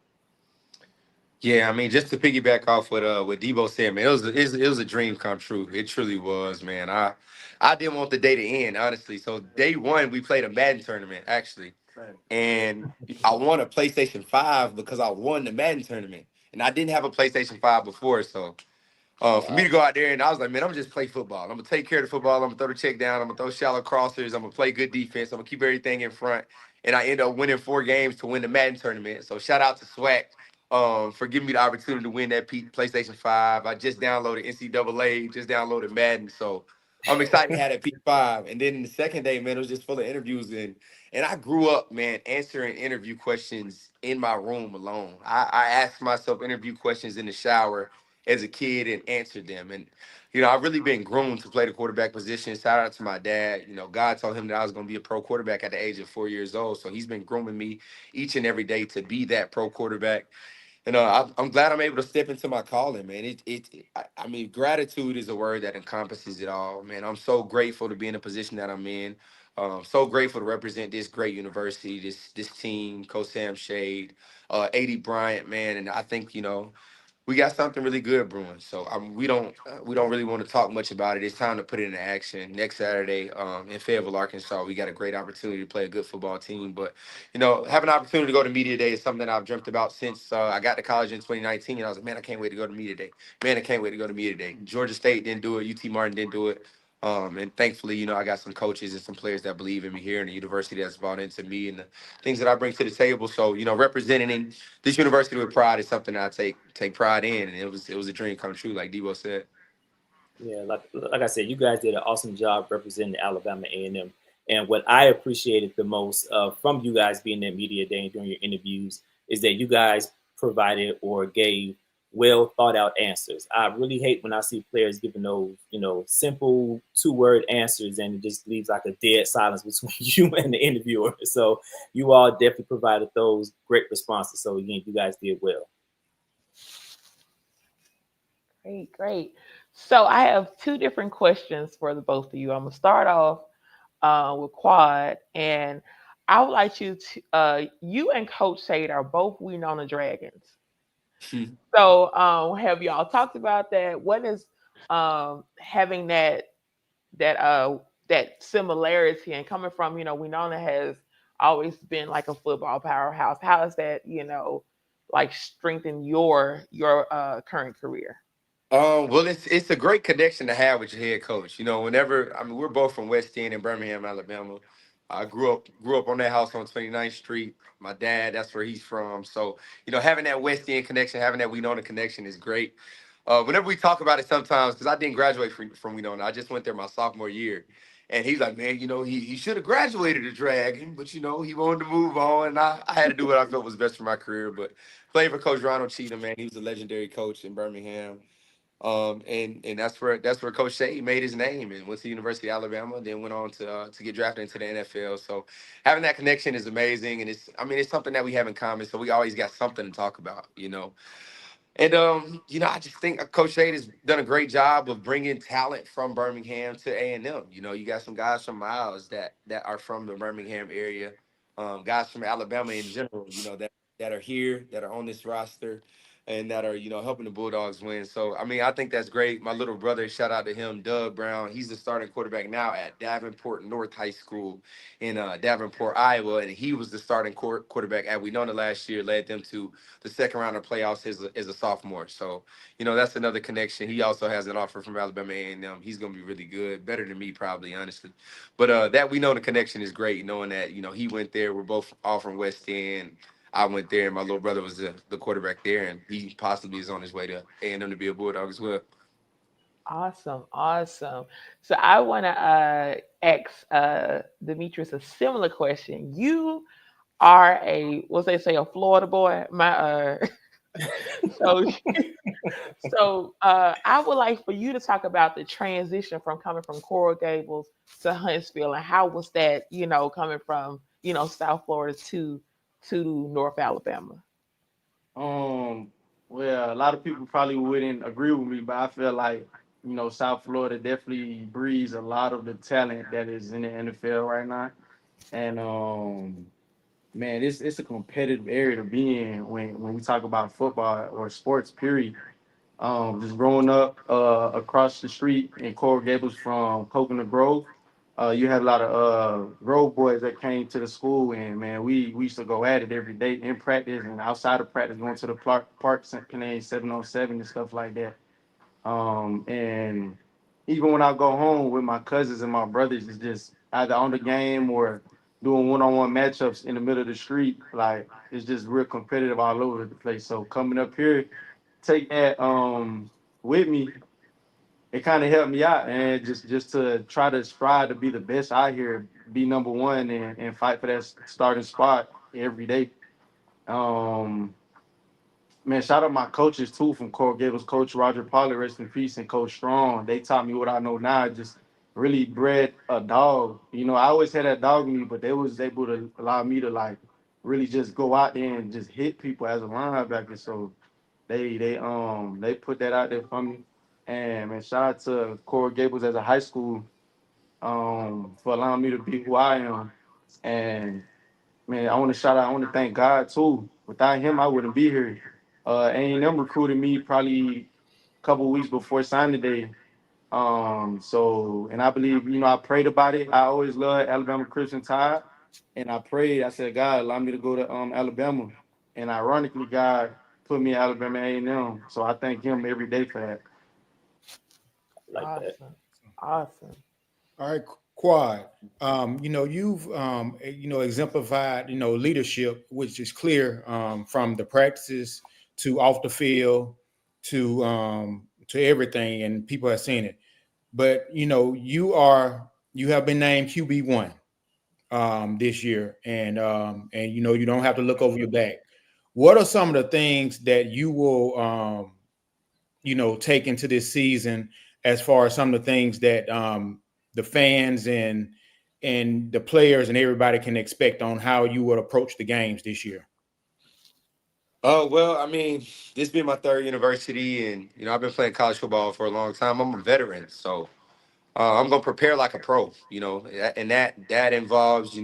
Yeah, I mean, just to piggyback off what Debo said, man, it was a dream come true. It truly was, man. I didn't want the day to end, honestly. So day one, we played a Madden tournament actually, Right. and I won a PlayStation 5 because I won the Madden tournament, and I didn't have a PlayStation 5 before, so. For me to go out there and I was like, man, I'm gonna just play football. I'm gonna take care of the football. I'm gonna throw the check down. I'm gonna throw shallow crossers. I'm gonna play good defense. I'm gonna keep everything in front. And I end up winning 4 games to win the Madden tournament. So shout out to Swag for giving me the opportunity to win that PlayStation 5. I just downloaded NCAA, just downloaded Madden. So I'm excited to have that P5. And then the second day, man, it was just full of interviews and I grew up, man, answering interview questions in my room alone. I asked myself interview questions in the shower as a kid and answered them. And, I've really been groomed to play the quarterback position. Shout out to my dad. God told him that I was going to be a pro quarterback at the age of 4 years old. So he's been grooming me each and every day to be that pro quarterback. And I'm glad I'm able to step into my calling, man. I mean, gratitude is a word that encompasses it all, man. I'm so grateful to be in the position that I'm in. So grateful to represent this great university, this team, Coach Sam Shade, AD Bryant, man. And I think, we got something really good brewing. So we don't really want to talk much about it. It's time to put it into action. Next Saturday in Fayetteville, Arkansas, we got a great opportunity to play a good football team. But having an opportunity to go to media day is something that I've dreamt about since I got to college in 2019. And I was like, man, I can't wait to go to media day. Man, I can't wait to go to media day. Georgia State didn't do it. UT Martin didn't do it. And thankfully, I got some coaches and some players that believe in me here in the university that's bought into me and the things that I bring to the table. So, representing this university with pride is something I take pride in, and it was a dream come true, like Debo said. Yeah, like I said, you guys did an awesome job representing Alabama A&M. And what I appreciated the most from you guys being at media day and during your interviews is that you guys provided or gave well thought out answers. I really hate when I see players giving those, simple 2-word answers and it just leaves like a dead silence between you and the interviewer. So you all definitely provided those great responses. So again, you guys did well. Great. So I have 2 different questions for the both of you. I'm gonna start off with Quad, and I would like you to. You and Coach Shade are both Winona Dragons. So have y'all talked about that? What is having that similarity and coming from Winona has always been like a football powerhouse. How has that like strengthened your current career? Well, it's a great connection to have with your head coach. Whenever we're both from West End in Birmingham, Alabama. I grew up on that house on 29th Street. My dad, that's where he's from. So, having that West End connection, having that Winona connection is great. Whenever we talk about it sometimes, because I didn't graduate from Winona, I just went there my sophomore year. And he's like, man, he should have graduated a Dragon, but, he wanted to move on. And I had to do what I felt was best for my career. But played for Coach Ronald Cheatham, man. He was a legendary coach in Birmingham. And that's where Coach Shea made his name and went to the University of Alabama, then went on to get drafted into the NFL. So having that connection is amazing, and it's something that we have in common. So we always got something to talk about. And I just think Coach Shade has done a great job of bringing talent from Birmingham to A&M. You got some guys from Miles that are from the Birmingham area, guys from Alabama in general. That are here, that are on this roster, and that are helping the Bulldogs win. So I think that's great. My little brother, shout out to him, Doug Brown. He's the starting quarterback now at Davenport North High School in Davenport, Iowa, and he was the starting quarterback at Winona last year. Led them to the second round of playoffs as a sophomore. So, that's another connection. He also has an offer from Alabama A&M. He's going to be really good, better than me probably, honestly. But that we know the connection is great, knowing that, he went there. We're both all from West End. I went there, and my little brother was the quarterback there, and he possibly is on his way to A&M to be a Bulldog as well. Awesome. So I want to ask Demetrius a similar question. You are what's they say, a Florida boy. So, I would like for you to talk about the transition from coming from Coral Gables to Huntsville, and how was that, coming from, South Florida to North Alabama. Well, a lot of people probably wouldn't agree with me, but I feel like, South Florida definitely breeds a lot of the talent that is in the NFL right now. And man, it's a competitive area to be in when we talk about football or sports, period. Just growing up across the street in Coral Gables from Coconut Grove, you had a lot of Grove boys that came to the school, and man, we used to go at it every day in practice and outside of practice, going to the parks and playing 7-on-7 and stuff like that. And even when I go home with my cousins and my brothers, it's just either on the game or doing one-on-one matchups in the middle of the street. Like, it's just real competitive all over the place. So coming up here, take that with me, it kind of helped me out, and just to try to strive to be the best out here, be number one, and fight for that starting spot every day. Um, Man, shout out my coaches too from Coral Gables, Coach Roger Pollard, rest in peace, and Coach Strong. They taught me what I know now. Just really bred a dog. I always had that dog in me, but they was able to allow me to like really just go out there and just hit people as a linebacker. So they put that out there for me. And man, shout out to Coral Gables as a high school for allowing me to be who I am. And man, I want to thank God too. Without him, I wouldn't be here. A&M recruited me probably a couple of weeks before signing day. And I believe, I prayed about it. I always loved Alabama Crimson Tide. And I prayed, I said, God, allow me to go to Alabama. And ironically, God put me at Alabama A&M. So I thank him every day for that. Like that. Awesome. All right, Quad. You've exemplified leadership, which is clear from the practices to off the field to everything, and people have seen it. But you have been named QB1 this year, and you don't have to look over your back. What are some of the things that you will take into this season, as far as some of the things that the fans and the players and everybody can expect on how you would approach the games this year? Oh, well, I mean, this being my third university, and I've been playing college football for a long time. I'm a veteran, so I'm gonna prepare like a pro, and that involves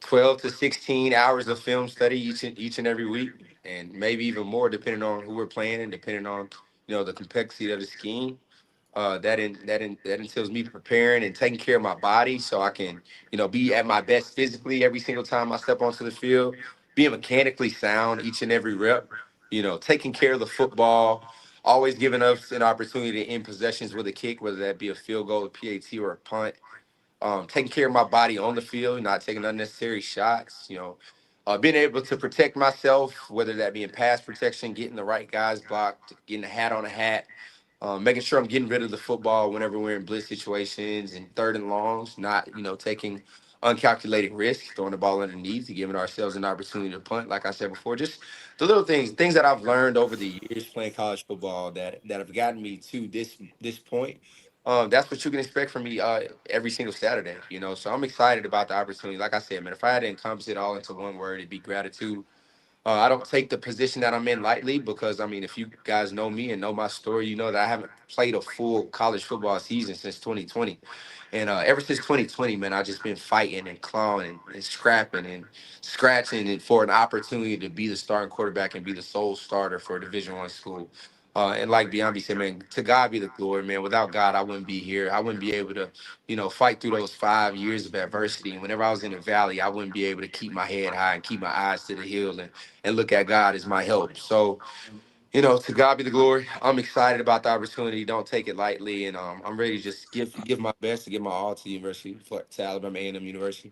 12 to 16 hours of film study each and every week, and maybe even more depending on who we're playing and depending on the complexity of the scheme. That entails me preparing and taking care of my body so I can be at my best physically every single time I step onto the field, being mechanically sound each and every rep, taking care of the football, always giving us an opportunity to end possessions with a kick, whether that be a field goal, a PAT, or a punt. Taking care of my body on the field, not taking unnecessary shots, being able to protect myself, whether that be in pass protection, getting the right guys blocked, getting a hat on a hat, making sure I'm getting rid of the football whenever we're in blitz situations and third and longs, not, taking uncalculated risks, throwing the ball underneath, giving ourselves an opportunity to punt, like I said before. Just the little things that I've learned over the years playing college football that have gotten me to this point. That's what you can expect from me every single Saturday, So I'm excited about the opportunity. Like I said, man, if I had to encompass it all into one word, it'd be gratitude. I don't take the position that I'm in lightly because, I mean, if you guys know me and know my story, you know that I haven't played a full college football season since 2020. And ever since 2020, man, I've just been fighting and clawing and scrapping and scratching it for an opportunity to be the starting quarterback and be the sole starter for a Division I school. And like Biambi said, man, to God be the glory, man. Without God, I wouldn't be here. I wouldn't be able to, fight through those 5 years of adversity. And whenever I was in the valley, I wouldn't be able to keep my head high and keep my eyes to the hill and look at God as my help. So, to God be the glory. I'm excited about the opportunity. Don't take it lightly, and I'm ready to just give my best to give my all to to Alabama A&M University.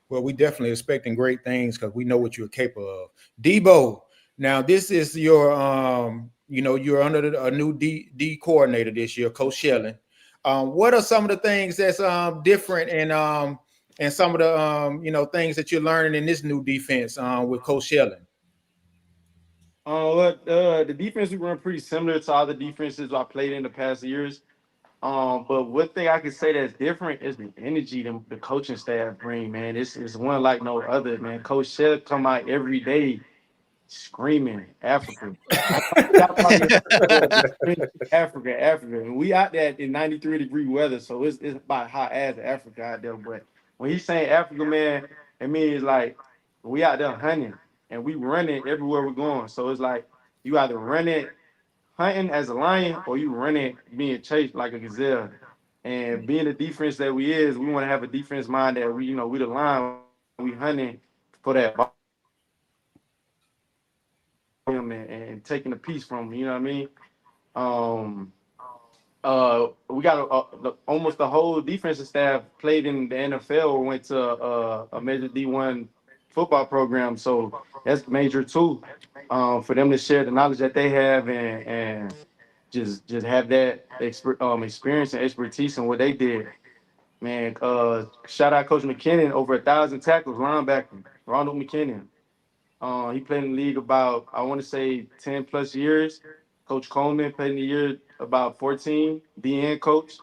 Well, we definitely expecting great things because we know what you're capable of. Debo, now this is your you're under a new D coordinator this year, Coach Shelling. What are some of the things that's different and some of the things that you're learning in this new defense with Coach Shelling? The defense we run pretty similar to other defenses I played in the past years. But one thing I can say that's different is the energy the coaching staff bring, man. It's one like no other, man. Coach Shell come out every day screaming Africa. Y'all probably heard before, just screaming Africa, Africa. And we out there in 93-degree weather, so it's about hot as Africa out there. But when he's saying Africa, man, it means like we out there hunting and we running everywhere we're going. So it's like you either running hunting as a lion or you running being chased like a gazelle. And being the defense that we want to have a defense mind that we the lion, we hunting for that and taking a piece from him, you know what I mean? We got almost the whole defensive staff played in the NFL or went to a major D1 football program, so that's major too. For them to share the knowledge that they have and just have that experience and expertise in what they did. Man, shout out Coach McKinnon, over 1,000 tackles, linebacker, Ronald McKinnon. He played in the league about, I want to say, 10 plus years. Coach Coleman played in the year about 14, DN coach.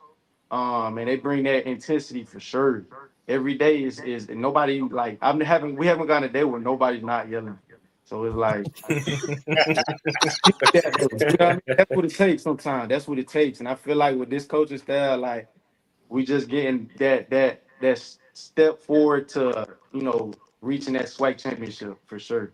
And they bring that intensity for sure. Every day is nobody like we haven't gone a day where nobody's not yelling. So it's like that's what it takes sometimes. That's what it takes. And I feel like with this coaching style, like we just getting that step forward to reaching that SWAC championship for sure.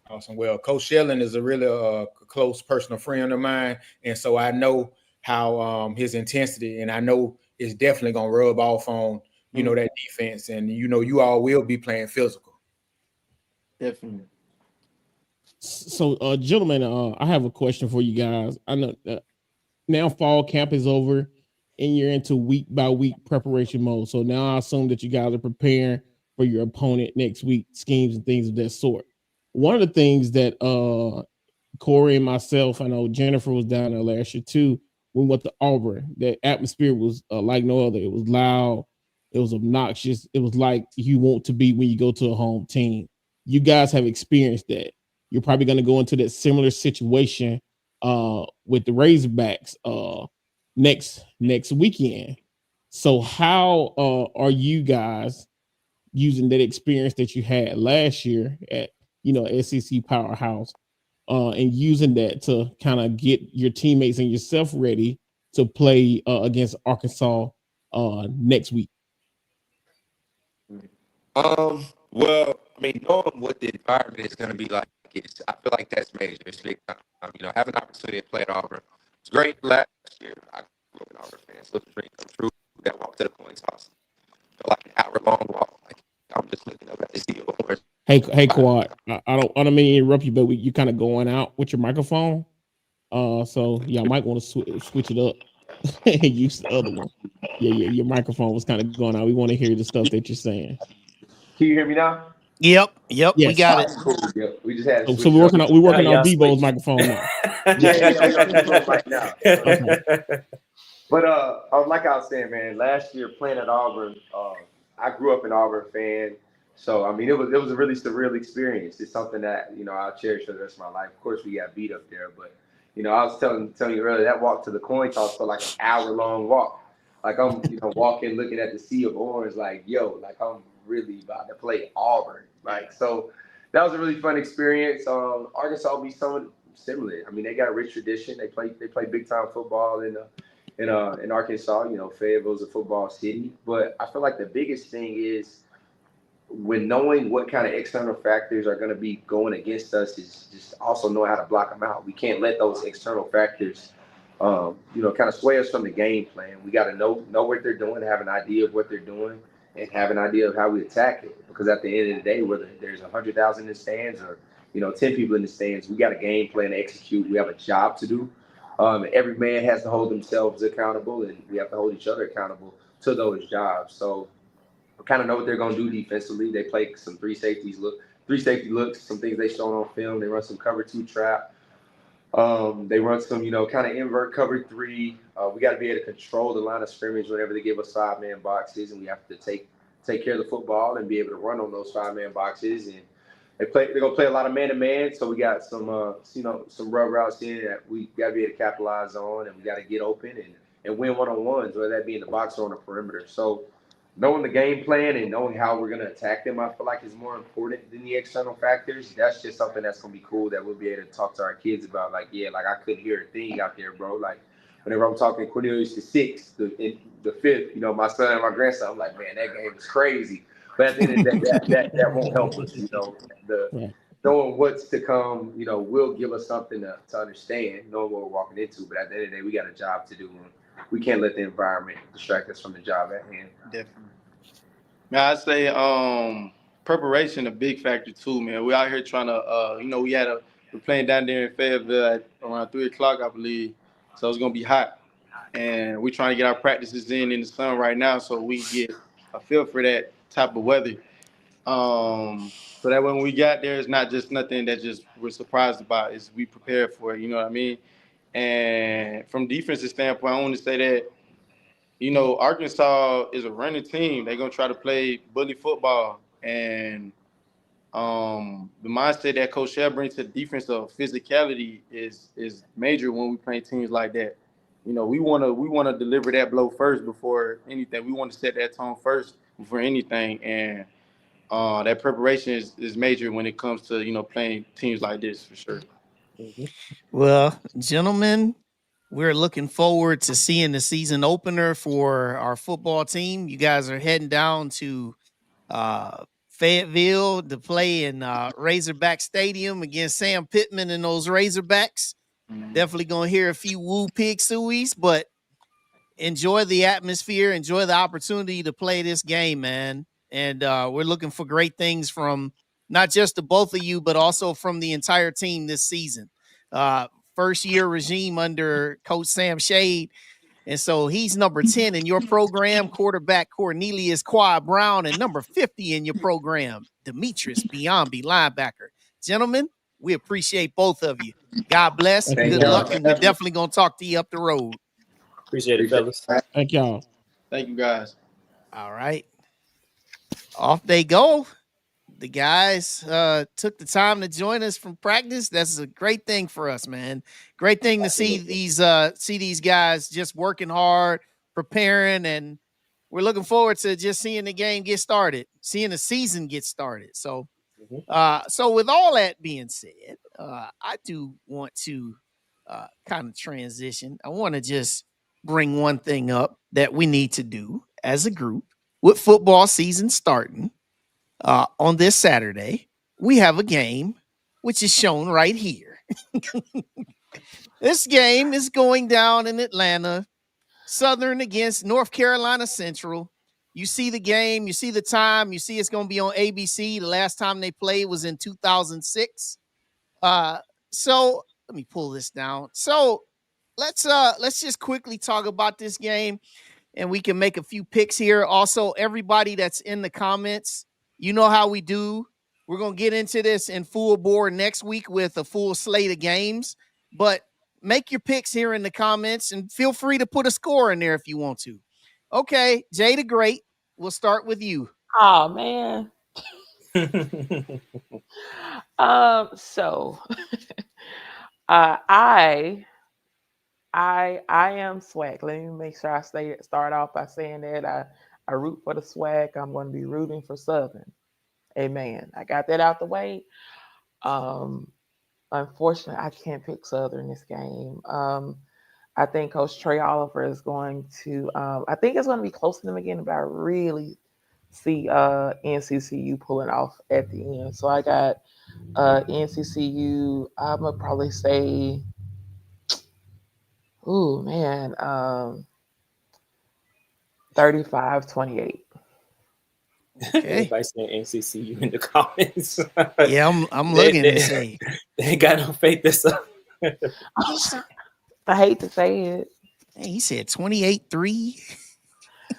Awesome. Well, Coach Shelling is a really close personal friend of mine, and so I know how his intensity, and I know it's definitely gonna rub off on that defense, and you all will be playing physical. Definitely. So, gentlemen, I have a question for you guys. I know now fall camp is over, and you're into week by week preparation mode. So now I assume that you guys are preparing for your opponent next week, schemes and things of that sort. One of the things that Corey and myself, I know Jennifer was down there last year too. We went to Auburn. The atmosphere was like no other. It was loud. It was obnoxious. It was like you want to be when you go to a home team. You guys have experienced that. You're probably going to go into that similar situation with the Razorbacks next weekend. So how are you guys using that experience that you had last year at SEC Powerhouse and using that to kind of get your teammates and yourself ready to play against Arkansas next week? Well, I mean, knowing what the environment is going to be like, I feel like that's major. It's big time. Having an opportunity to play at Auburn, it's great. Last year, I grew up an Auburn fan, so the dream come true. That walk to the coin toss, like an hour-long walk. Like I'm just looking up at the steel. Hey, Quad. I don't mean to interrupt you, but you kind of going out with your microphone. So yeah, I might want to switch it up and use the other one. Yeah, your microphone was kind of going out. We want to hear the stuff that you're saying. Can you hear me now? Yep, yes. We got it. Cool. Yep. We just had. So we're working on Debo's microphone now. yeah, we're on Debo's right now. Okay. But like I was saying, man, last year playing at Auburn, I grew up an Auburn fan, so I mean it was a really surreal experience. It's something that I'll cherish for the rest of my life. Of course, we got beat up there, but I was telling you earlier that walk to the coin toss for like an hour-long walk. Like I'm walking, looking at the sea of orange, like I'm really about to play Auburn. Like so, that was a really fun experience. Arkansas will be somewhat similar. I mean, they got a rich tradition. They play big time football in Arkansas. Fayetteville's a football city. But I feel like the biggest thing is when knowing what kind of external factors are going to be going against us is just also knowing how to block them out. We can't let those external factors, kind of sway us from the game plan. We got to know what they're doing, have an idea of what they're doing, and have an idea of how we attack it. Because at the end of the day, whether there's 100,000 in the stands or 10 people in the stands, we got a game plan to execute. We have a job to do. Every man has to hold themselves accountable, and we have to hold each other accountable to those jobs. So we kind of know what they're going to do defensively. They play some three safety looks, some things they showed on film. They run some cover 2 trap. They run some, kind of invert cover 3. We got to be able to control the line of scrimmage whenever they give us 5-man boxes, and we have to take care of the football and be able to run on those 5-man boxes. And They're gonna play a lot of man-to-man, so we got some some rub routes in that we gotta be able to capitalize on, and we gotta get open and win one-on-ones, whether that be in the box or on the perimeter. So knowing the game plan and knowing how we're gonna attack them, I feel like is more important than the external factors. That's just something that's gonna be cool that we'll be able to talk to our kids about. Like, yeah, like I couldn't hear a thing out there, bro. Like whenever I'm talking Cornelius the sixth, the fifth, my son and my grandson, I'm like, man, that game was crazy. But at the end of the day, that won't help us, knowing what's to come, will give us something to understand, knowing what we're walking into. But at the end of the day, we got a job to do. And we can't let the environment distract us from the job at hand. Definitely. Man, I'd say preparation a big factor too, man. We out here trying to, we're playing down there in Fayetteville at around 3:00, I believe. So it's gonna be hot, and we're trying to get our practices in the sun right now, so we get a feel for that type of weather. So that when we got there, it's not just nothing that just we're surprised about. It's we prepared for it. You know what I mean? And from defensive standpoint, I want to say that. Arkansas is a running team. They're gonna try to play bully football, and the mindset that Coach Shell brings to the defense of physicality is major when we play teams like that. We wanna deliver that blow first before anything. We want to set that tone first before anything, and that preparation is major when it comes to playing teams like this for sure. Well, gentlemen, we're looking forward to seeing the season opener for our football team. You guys are heading down to Fayetteville to play in Razorback Stadium against Sam Pittman and those Razorbacks. Definitely going to hear a few woo pig sueys, but enjoy the atmosphere, enjoy the opportunity to play this game, man. And we're looking for great things from not just the both of you, but also from the entire team this season. First year regime under Coach Sam Shade. And so he's number 10 in your program, quarterback Cornelius Quad Brown, and number 50 in your program, Demetrius Biombi, linebacker. Gentlemen, we appreciate both of you. God bless. Good luck, and we're definitely going to talk to you up the road. Appreciate it, fellas. Thank y'all. Thank you, guys. All right. Off they go. The guys took the time to join us from practice. That's a great thing for us, man. Great thing to see these guys just working hard, preparing, and we're looking forward to just seeing the game get started, seeing the season get started. So, so with all that being said, I do want to kind of transition. I want to just bring one thing up that we need to do as a group with football season starting. On this Saturday, we have a game which is shown right here. This game is going down in Atlanta, Southern against North Carolina Central. You see the game, you see the time, you see it's going to be on ABC. The last time they played was in 2006. So let me pull this down. So let's just quickly talk about this game, and we can make a few picks here. Also, everybody that's in the comments, you know how we do. We're going to get into this in full bore next week with a full slate of games. But make your picks here in the comments and feel free to put a score in there if you want to. Okay, Jay the Great, we'll start with you. Oh, man. So I am swag. Let me make sure I start off by saying that I root for the swag. I'm going to be rooting for Southern. Amen. I got that out the way. Unfortunately, I can't pick Southern this game. I think Coach Trey Oliver is going to. I think it's going to be close to them again, but I really see NCCU pulling off at the end. So I got NCCU. I'm gonna probably say. Ooh, man. 35-28. Okay. Everybody saying NCCU in the comments. Yeah, I'm looking to see. They ain't got no faith this up. I hate to say it. Hey, he said 28-3.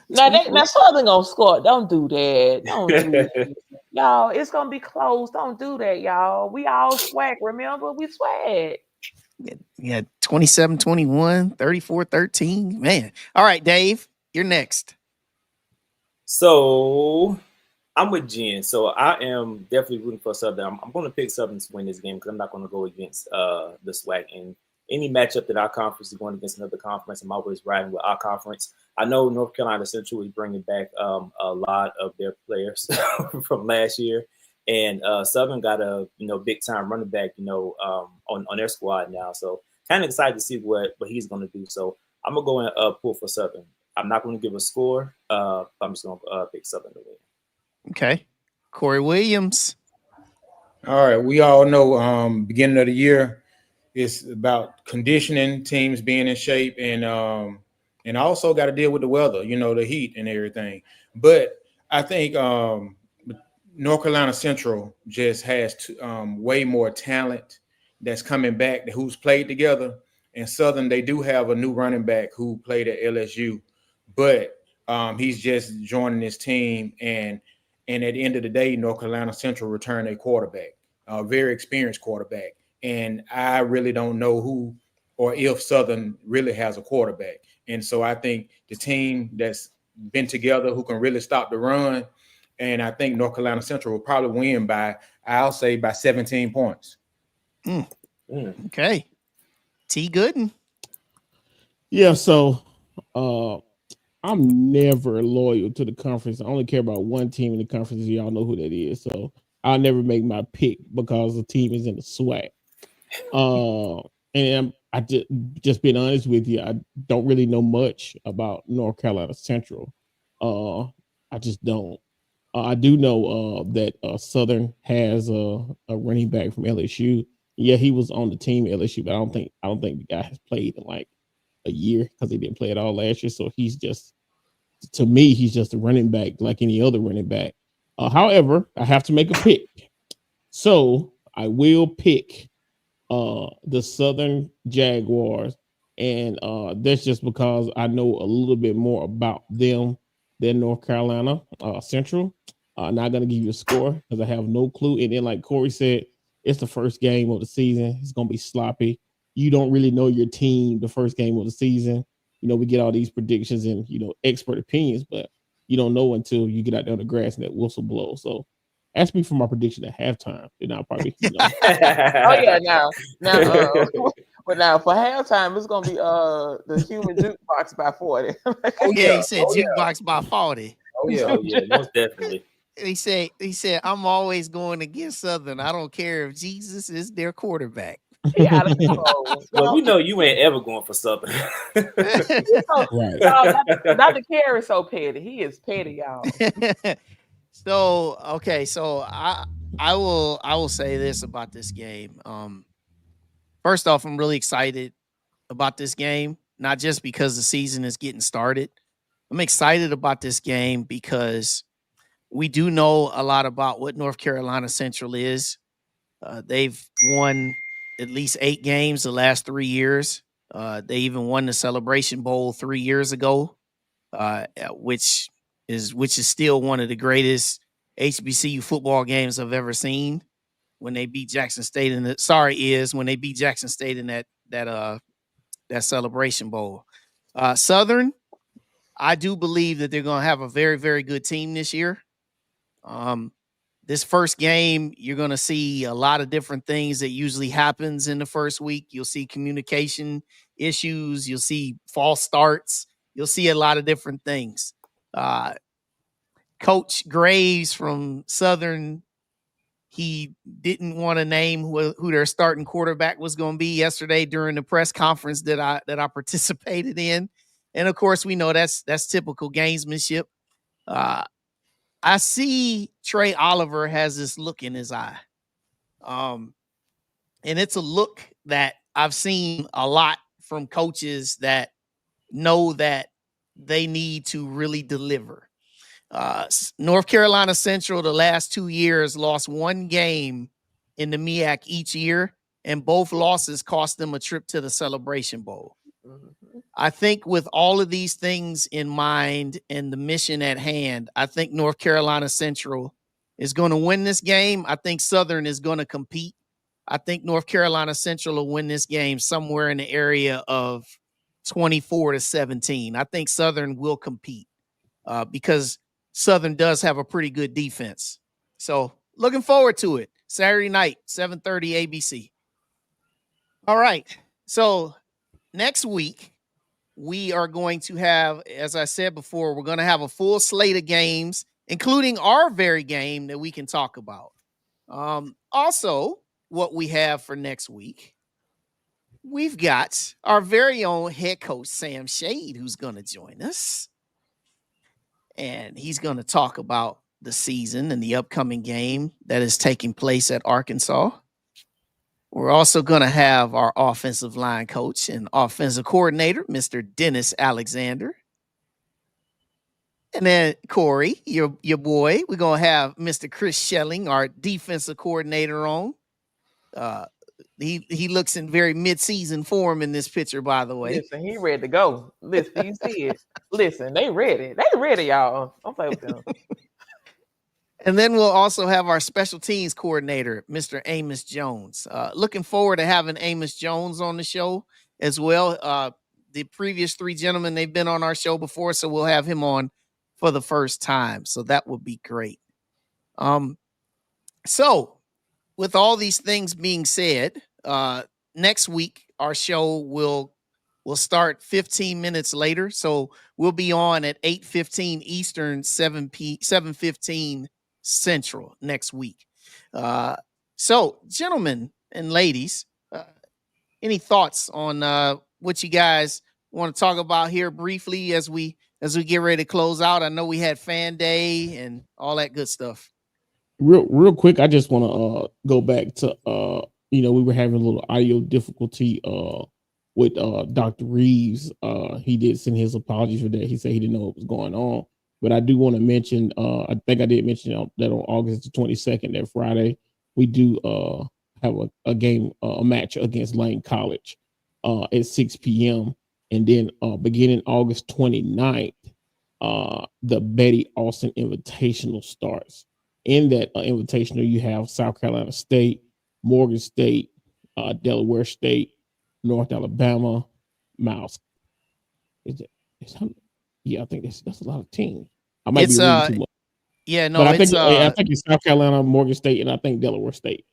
Now Southern gonna score. Don't do that. Don't do that. Y'all, it's gonna be close. Don't do that, y'all. We all swag. Remember, we swag. Yeah, 27-21, 34-13. Man. All right, Dave, you're next. So I'm with Jen, so I am definitely rooting for Southern. I'm going to pick Southern to win this game because I'm not going to go against the SWAC. And any matchup that our conference is going against another conference, I'm always riding with our conference. I know North Carolina Central is bringing back a lot of their players from last year, and Southern got a big time running back on their squad now. So kind of excited to see what he's going to do. So I'm gonna go and pull for Southern. I'm not going to give a score. I'm just going to pick Southern to win. Okay. Corey Williams. All right. We all know beginning of the year it's about conditioning, teams being in shape, and also got to deal with the weather, the heat and everything. But I think North Carolina Central just has way more talent that's coming back who's played together. And Southern, they do have a new running back who played at LSU, but he's just joining his team. And at the end of the day, North Carolina Central returned a quarterback, a very experienced quarterback. And I really don't know who or if Southern really has a quarterback. And so I think the team that's been together who can really stop the run, and I think North Carolina Central will probably win by 17 points. Okay. T. Gooden. Yeah, so I'm never loyal to the conference. I only care about one team in the conference. Y'all know who that is. So I'll never make my pick because the team is in the SWAC. And I just being honest with you, I don't really know much about North Carolina Central. I just don't. I do know that Southern has a running back from LSU. Yeah, he was on the team at LSU, but I don't think the guy has played in like a year because he didn't play at all last year. So he's just, to me, he's just a running back like any other running back. However, I have to make a pick, so I will pick the Southern Jaguars, and that's just because I know a little bit more about them than North Carolina Central. Not gonna give you a score because I have no clue. And then, like Corey said, it's the first game of the season. It's gonna be sloppy. You don't really know your team the first game of the season. We get all these predictions and expert opinions, but you don't know until you get out there on the grass and that whistle blows. So ask me for my prediction at halftime. Then I'll probably, Oh yeah, now, but now for halftime, it's gonna be the human jukebox by 40. Oh yeah, he said jukebox by 40. Oh yeah, most definitely. He said, I'm always going against Southern. I don't care if Jesus is their quarterback. Yeah, well, we know you ain't ever going for Southern. Right. Dr. Carey is so petty. He is petty, y'all. So okay, so I will say this about this game. First off, I'm really excited about this game, not just because the season is getting started. I'm excited about this game because we do know a lot about what North Carolina Central is. They've won at least 8 games the last 3 years. They even won the Celebration Bowl 3 years ago, which is still one of the greatest HBCU football games I've ever seen. When they beat Jackson State in when they beat Jackson State in that Celebration Bowl. Southern, I do believe that they're going to have a very, very good team this year. This first game, you're going to see a lot of different things that usually happens in the first week. You'll see communication issues. You'll see false starts. You'll see a lot of different things. Coach Reeves from Southern, he didn't want to name who their starting quarterback was going to be yesterday during the press conference that I participated in. And of course, we know that's typical gamesmanship. I see Trey Oliver has this look in his eye. And it's a look that I've seen a lot from coaches that know that they need to really deliver. North Carolina Central, the last 2 years, lost 1 game in the MEAC each year, and both losses cost them a trip to the Celebration Bowl. Mm-hmm. I think with all of these things in mind and the mission at hand, I think North Carolina Central is going to win this game. I think Southern is going to compete. I think North Carolina Central will win this game somewhere in the area of 24-17. I think Southern will compete because Southern does have a pretty good defense. So looking forward to it. Saturday night, 7:30 ABC. All right. So next week, we are going to have, as I said before, we're going to have a full slate of games, including our very game that we can talk about. Also, what we have for next week, we've got our very own head coach, Sam Shade, who's going to join us. And he's going to talk about the season and the upcoming game that is taking place at Arkansas. We're also going to have our offensive line coach and offensive coordinator, Mr. Dennis Alexander. And then Corey, your boy, we're going to have Mr. Chris Schelling, our defensive coordinator on. He looks in very mid-season form in this picture, by the way. Listen, he ready to go. Listen, you see it. Listen, they ready. They ready, y'all. Don't play with them. And then we'll also have our special teams coordinator, Mr. Amos Jones. Looking forward to having Amos Jones on the show as well. The previous three gentlemen, they've been on our show before, so we'll have him on for the first time. So that would be great. So with all these things being said, next week our show will start 15 minutes later. So we'll be on at 8:15 Eastern, 7:15 Central next week. So gentlemen and ladies, any thoughts on what you guys want to talk about here briefly as we get ready to close out? I know we had fan day and all that good stuff. Real quick, I just want to go back to we were having a little audio difficulty with Dr. Reeves. He did send his apologies for that. He said he didn't know what was going on. But I do want to mention, I think I did mention that on August the 22nd, that Friday, we do have a game, a match against Lane College at 6 p.m. And then beginning August 29th, the Betty Austin Invitational starts. In that invitational, you have South Carolina State, Morgan State, Delaware State, North Alabama, Mouse. I think that's a lot of teams. I might be reading too much. Yeah, no, but I think it's South Carolina, Morgan State, and I think Delaware State.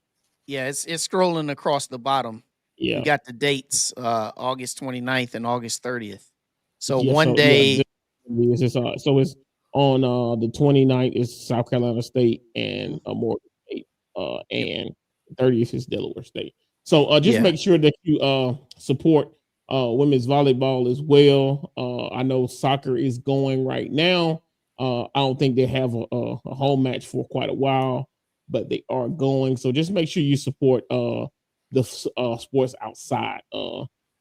Yeah, it's scrolling across the bottom. Yeah, we got the dates: August 29th and August 30th. So one day. So it's on the 29th is South Carolina State and Morgan State, and 30th is Delaware State. So just make sure that you support women's volleyball as well. I know soccer is going right now. I don't think they have a home match for quite a while, but they are going. So just make sure you support the sports outside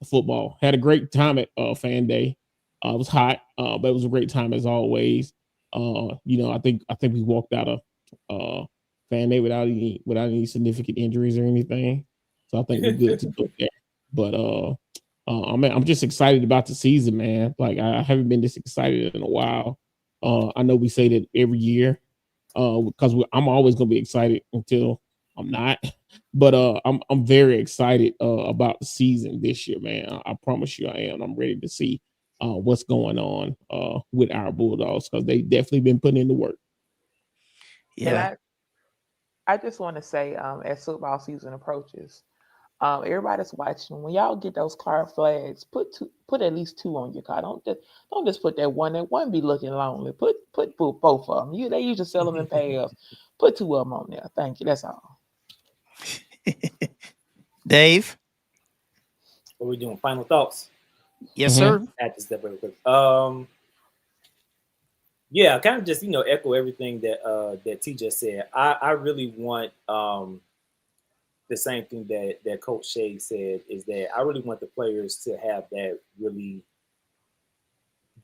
football. Had a great time at Fan Day. It was hot, but it was a great time as always. I think we walked out of Fan Day without any significant injuries or anything. So I think we're good to go there. But I'm just excited about the season, man. Like I haven't been this excited in a while. I know we say that every year because I'm always gonna be excited until I'm not. But I'm very excited about the season this year, man. I promise you I am. I'm ready to see what's going on with our Bulldogs because they definitely been putting in the work. Yeah. I just want to say, as football season approaches, everybody's watching. When y'all get those car flags, put at least 2 on your car. Don't just put that one. That one be looking lonely. Put both of them. They usually sell them in pairs. Put 2 of them on there. Thank you. That's all. Dave, what are we doing? Final thoughts? Yes, sir. I have to step real quick. Yeah, kind of just echo everything that T just said. I really want the same thing that Coach Shea said, is that I really want the players to have that really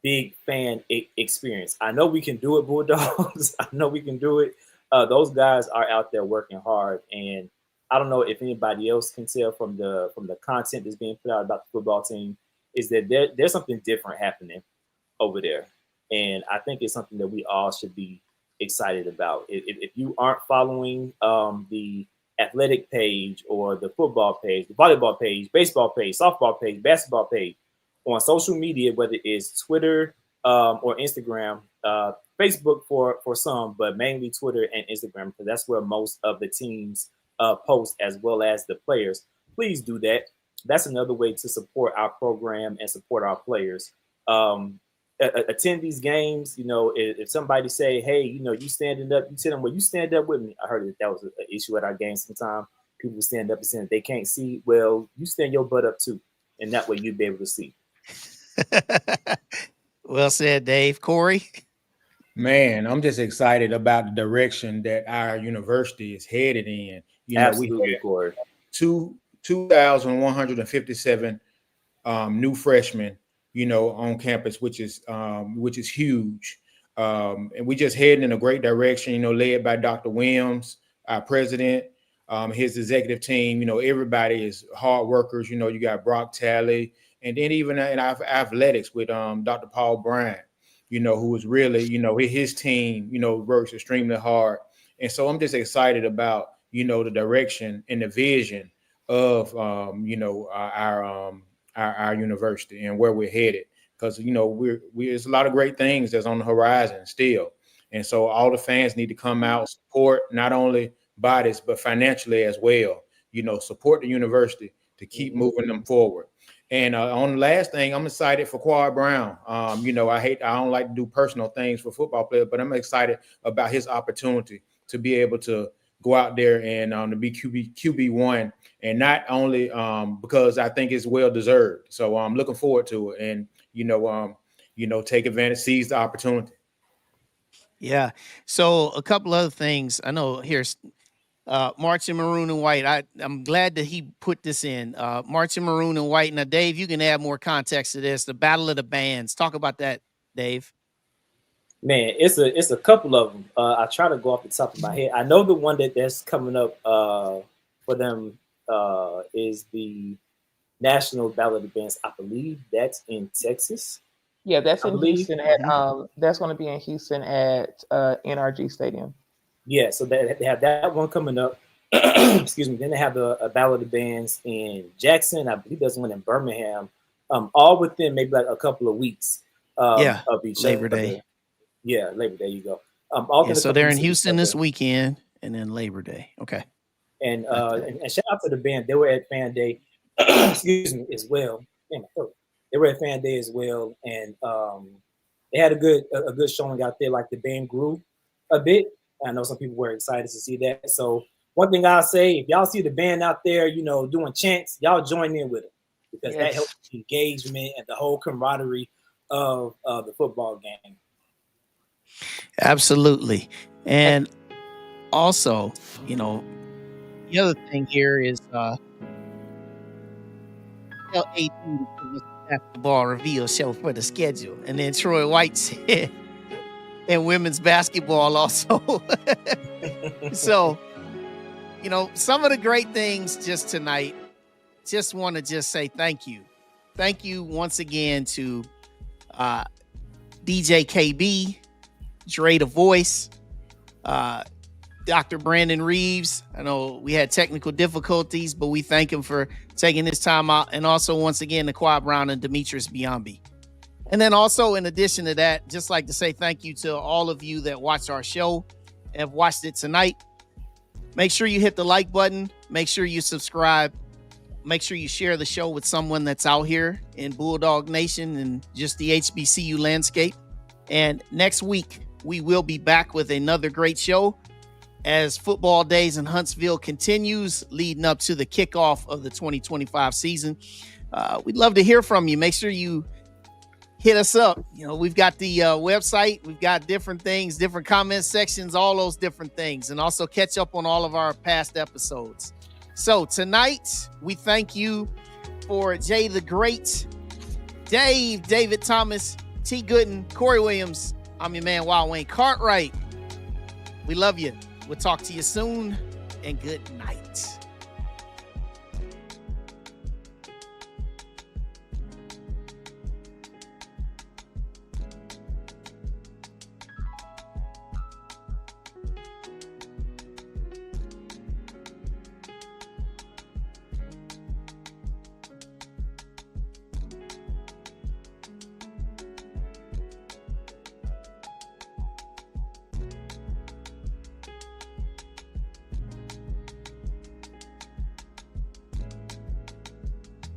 big fan experience. I know we can do it, Bulldogs. I know we can do it. Those guys are out there working hard, and I don't know if anybody else can tell from the content that's being put out about the football team, is that there's something different happening over there. And I think it's something that we all should be excited about. If you aren't following the athletic page or the football page, the volleyball page, baseball page, softball page, basketball page, on social media, whether it's Twitter or Instagram, Facebook for some, but mainly Twitter and Instagram, because that's where most of the teams post, as well as the players. Please do that. That's another way to support our program and support our players. Attend these games. You know, if somebody say, hey, you know, you standing up, you tell them, well, you stand up with me. I heard that was an issue at our games sometimes. People stand up and saying they can't see. Well, you stand your butt up too, and that way you'll be able to see. Well said, Dave. Corey? Man, I'm just excited about the direction that our university is headed in. You know, Absolutely, Corey. 2,157 new freshmen, you know, on campus, which is huge. And we just heading in a great direction, you know, led by Dr. Williams, our president, his executive team. You know, everybody is hard workers. You know, you got Brock Talley, and then even in our athletics with Dr. Paul Bryant, you know, who is really, you know, his team, you know, works extremely hard. And so I'm just excited about, you know, the direction and the vision of, you know, our university and where we're headed. Because, you know, there's a lot of great things that's on the horizon still. And so all the fans need to come out, support not only bodies, but financially as well, you know, support the university to keep moving them forward. And on the last thing, I'm excited for Quad Brown. You know, I don't like to do personal things for football players, but I'm excited about his opportunity to be able to go out there and to be QB1, and not only because I think it's well deserved. So I'm looking forward to it, and you know, take advantage, seize the opportunity. Yeah. So a couple other things. I know here's March in Maroon and White. I'm glad that he put this in. March in Maroon and White. Now, Dave, you can add more context to this. The Battle of the Bands. Talk about that, Dave. Man, it's a couple of them. I try to go off the top of my head. I know the one that's coming up for them is the National Battle of the Bands. I believe that's in Texas. Yeah, that's in Houston that's going to be in Houston at NRG Stadium. Yeah, so they have that one coming up. Excuse me. Then they have a Battle of the Bands in Jackson. I believe there's one in Birmingham. All within maybe like a couple of weeks of each Labor Day. Yeah, Labor Day. You go. So they're in Houston this weekend, and then Labor Day. Okay. And shout out to the band. They were at Fan Day. Excuse me, as well. They were at Fan Day as well, and they had a good showing out there. Like the band grew a bit. I know some people were excited to see that. So one thing I'll say, if y'all see the band out there, you know, doing chants, y'all join in with it, because that helps engagement and the whole camaraderie of the football game. Absolutely. And also, you know, the other thing here is tell AD to put the basketball reveal show for the schedule. And then Troy White said, and women's basketball also. So, you know, some of the great things just tonight, just want to just say thank you. Thank you once again to DJ KB, Dre the Voice, Dr. Brandon Reeves. I know we had technical difficulties, but we thank him for taking his time out. And also, once again, to Quad Brown and Demetrius Biombi. And then also, in addition to that, just like to say thank you to all of you that watched our show, have watched it tonight. Make sure you hit the like button. Make sure you subscribe. Make sure you share the show with someone that's out here in Bulldog Nation and just the HBCU landscape. And next week, we will be back with another great show as football days in Huntsville continues, leading up to the kickoff of the 2025 season. We'd love to hear from you. Make sure you hit us up. You know, we've got the website. We've got different things, different comment sections, all those different things. And also catch up on all of our past episodes. So tonight, we thank you for Jay the Great, Dave, David Thomas, T. Gooden, Corey Williams. I'm your man, Wild Wayne Cartwright. We love you. We'll talk to you soon, and good night.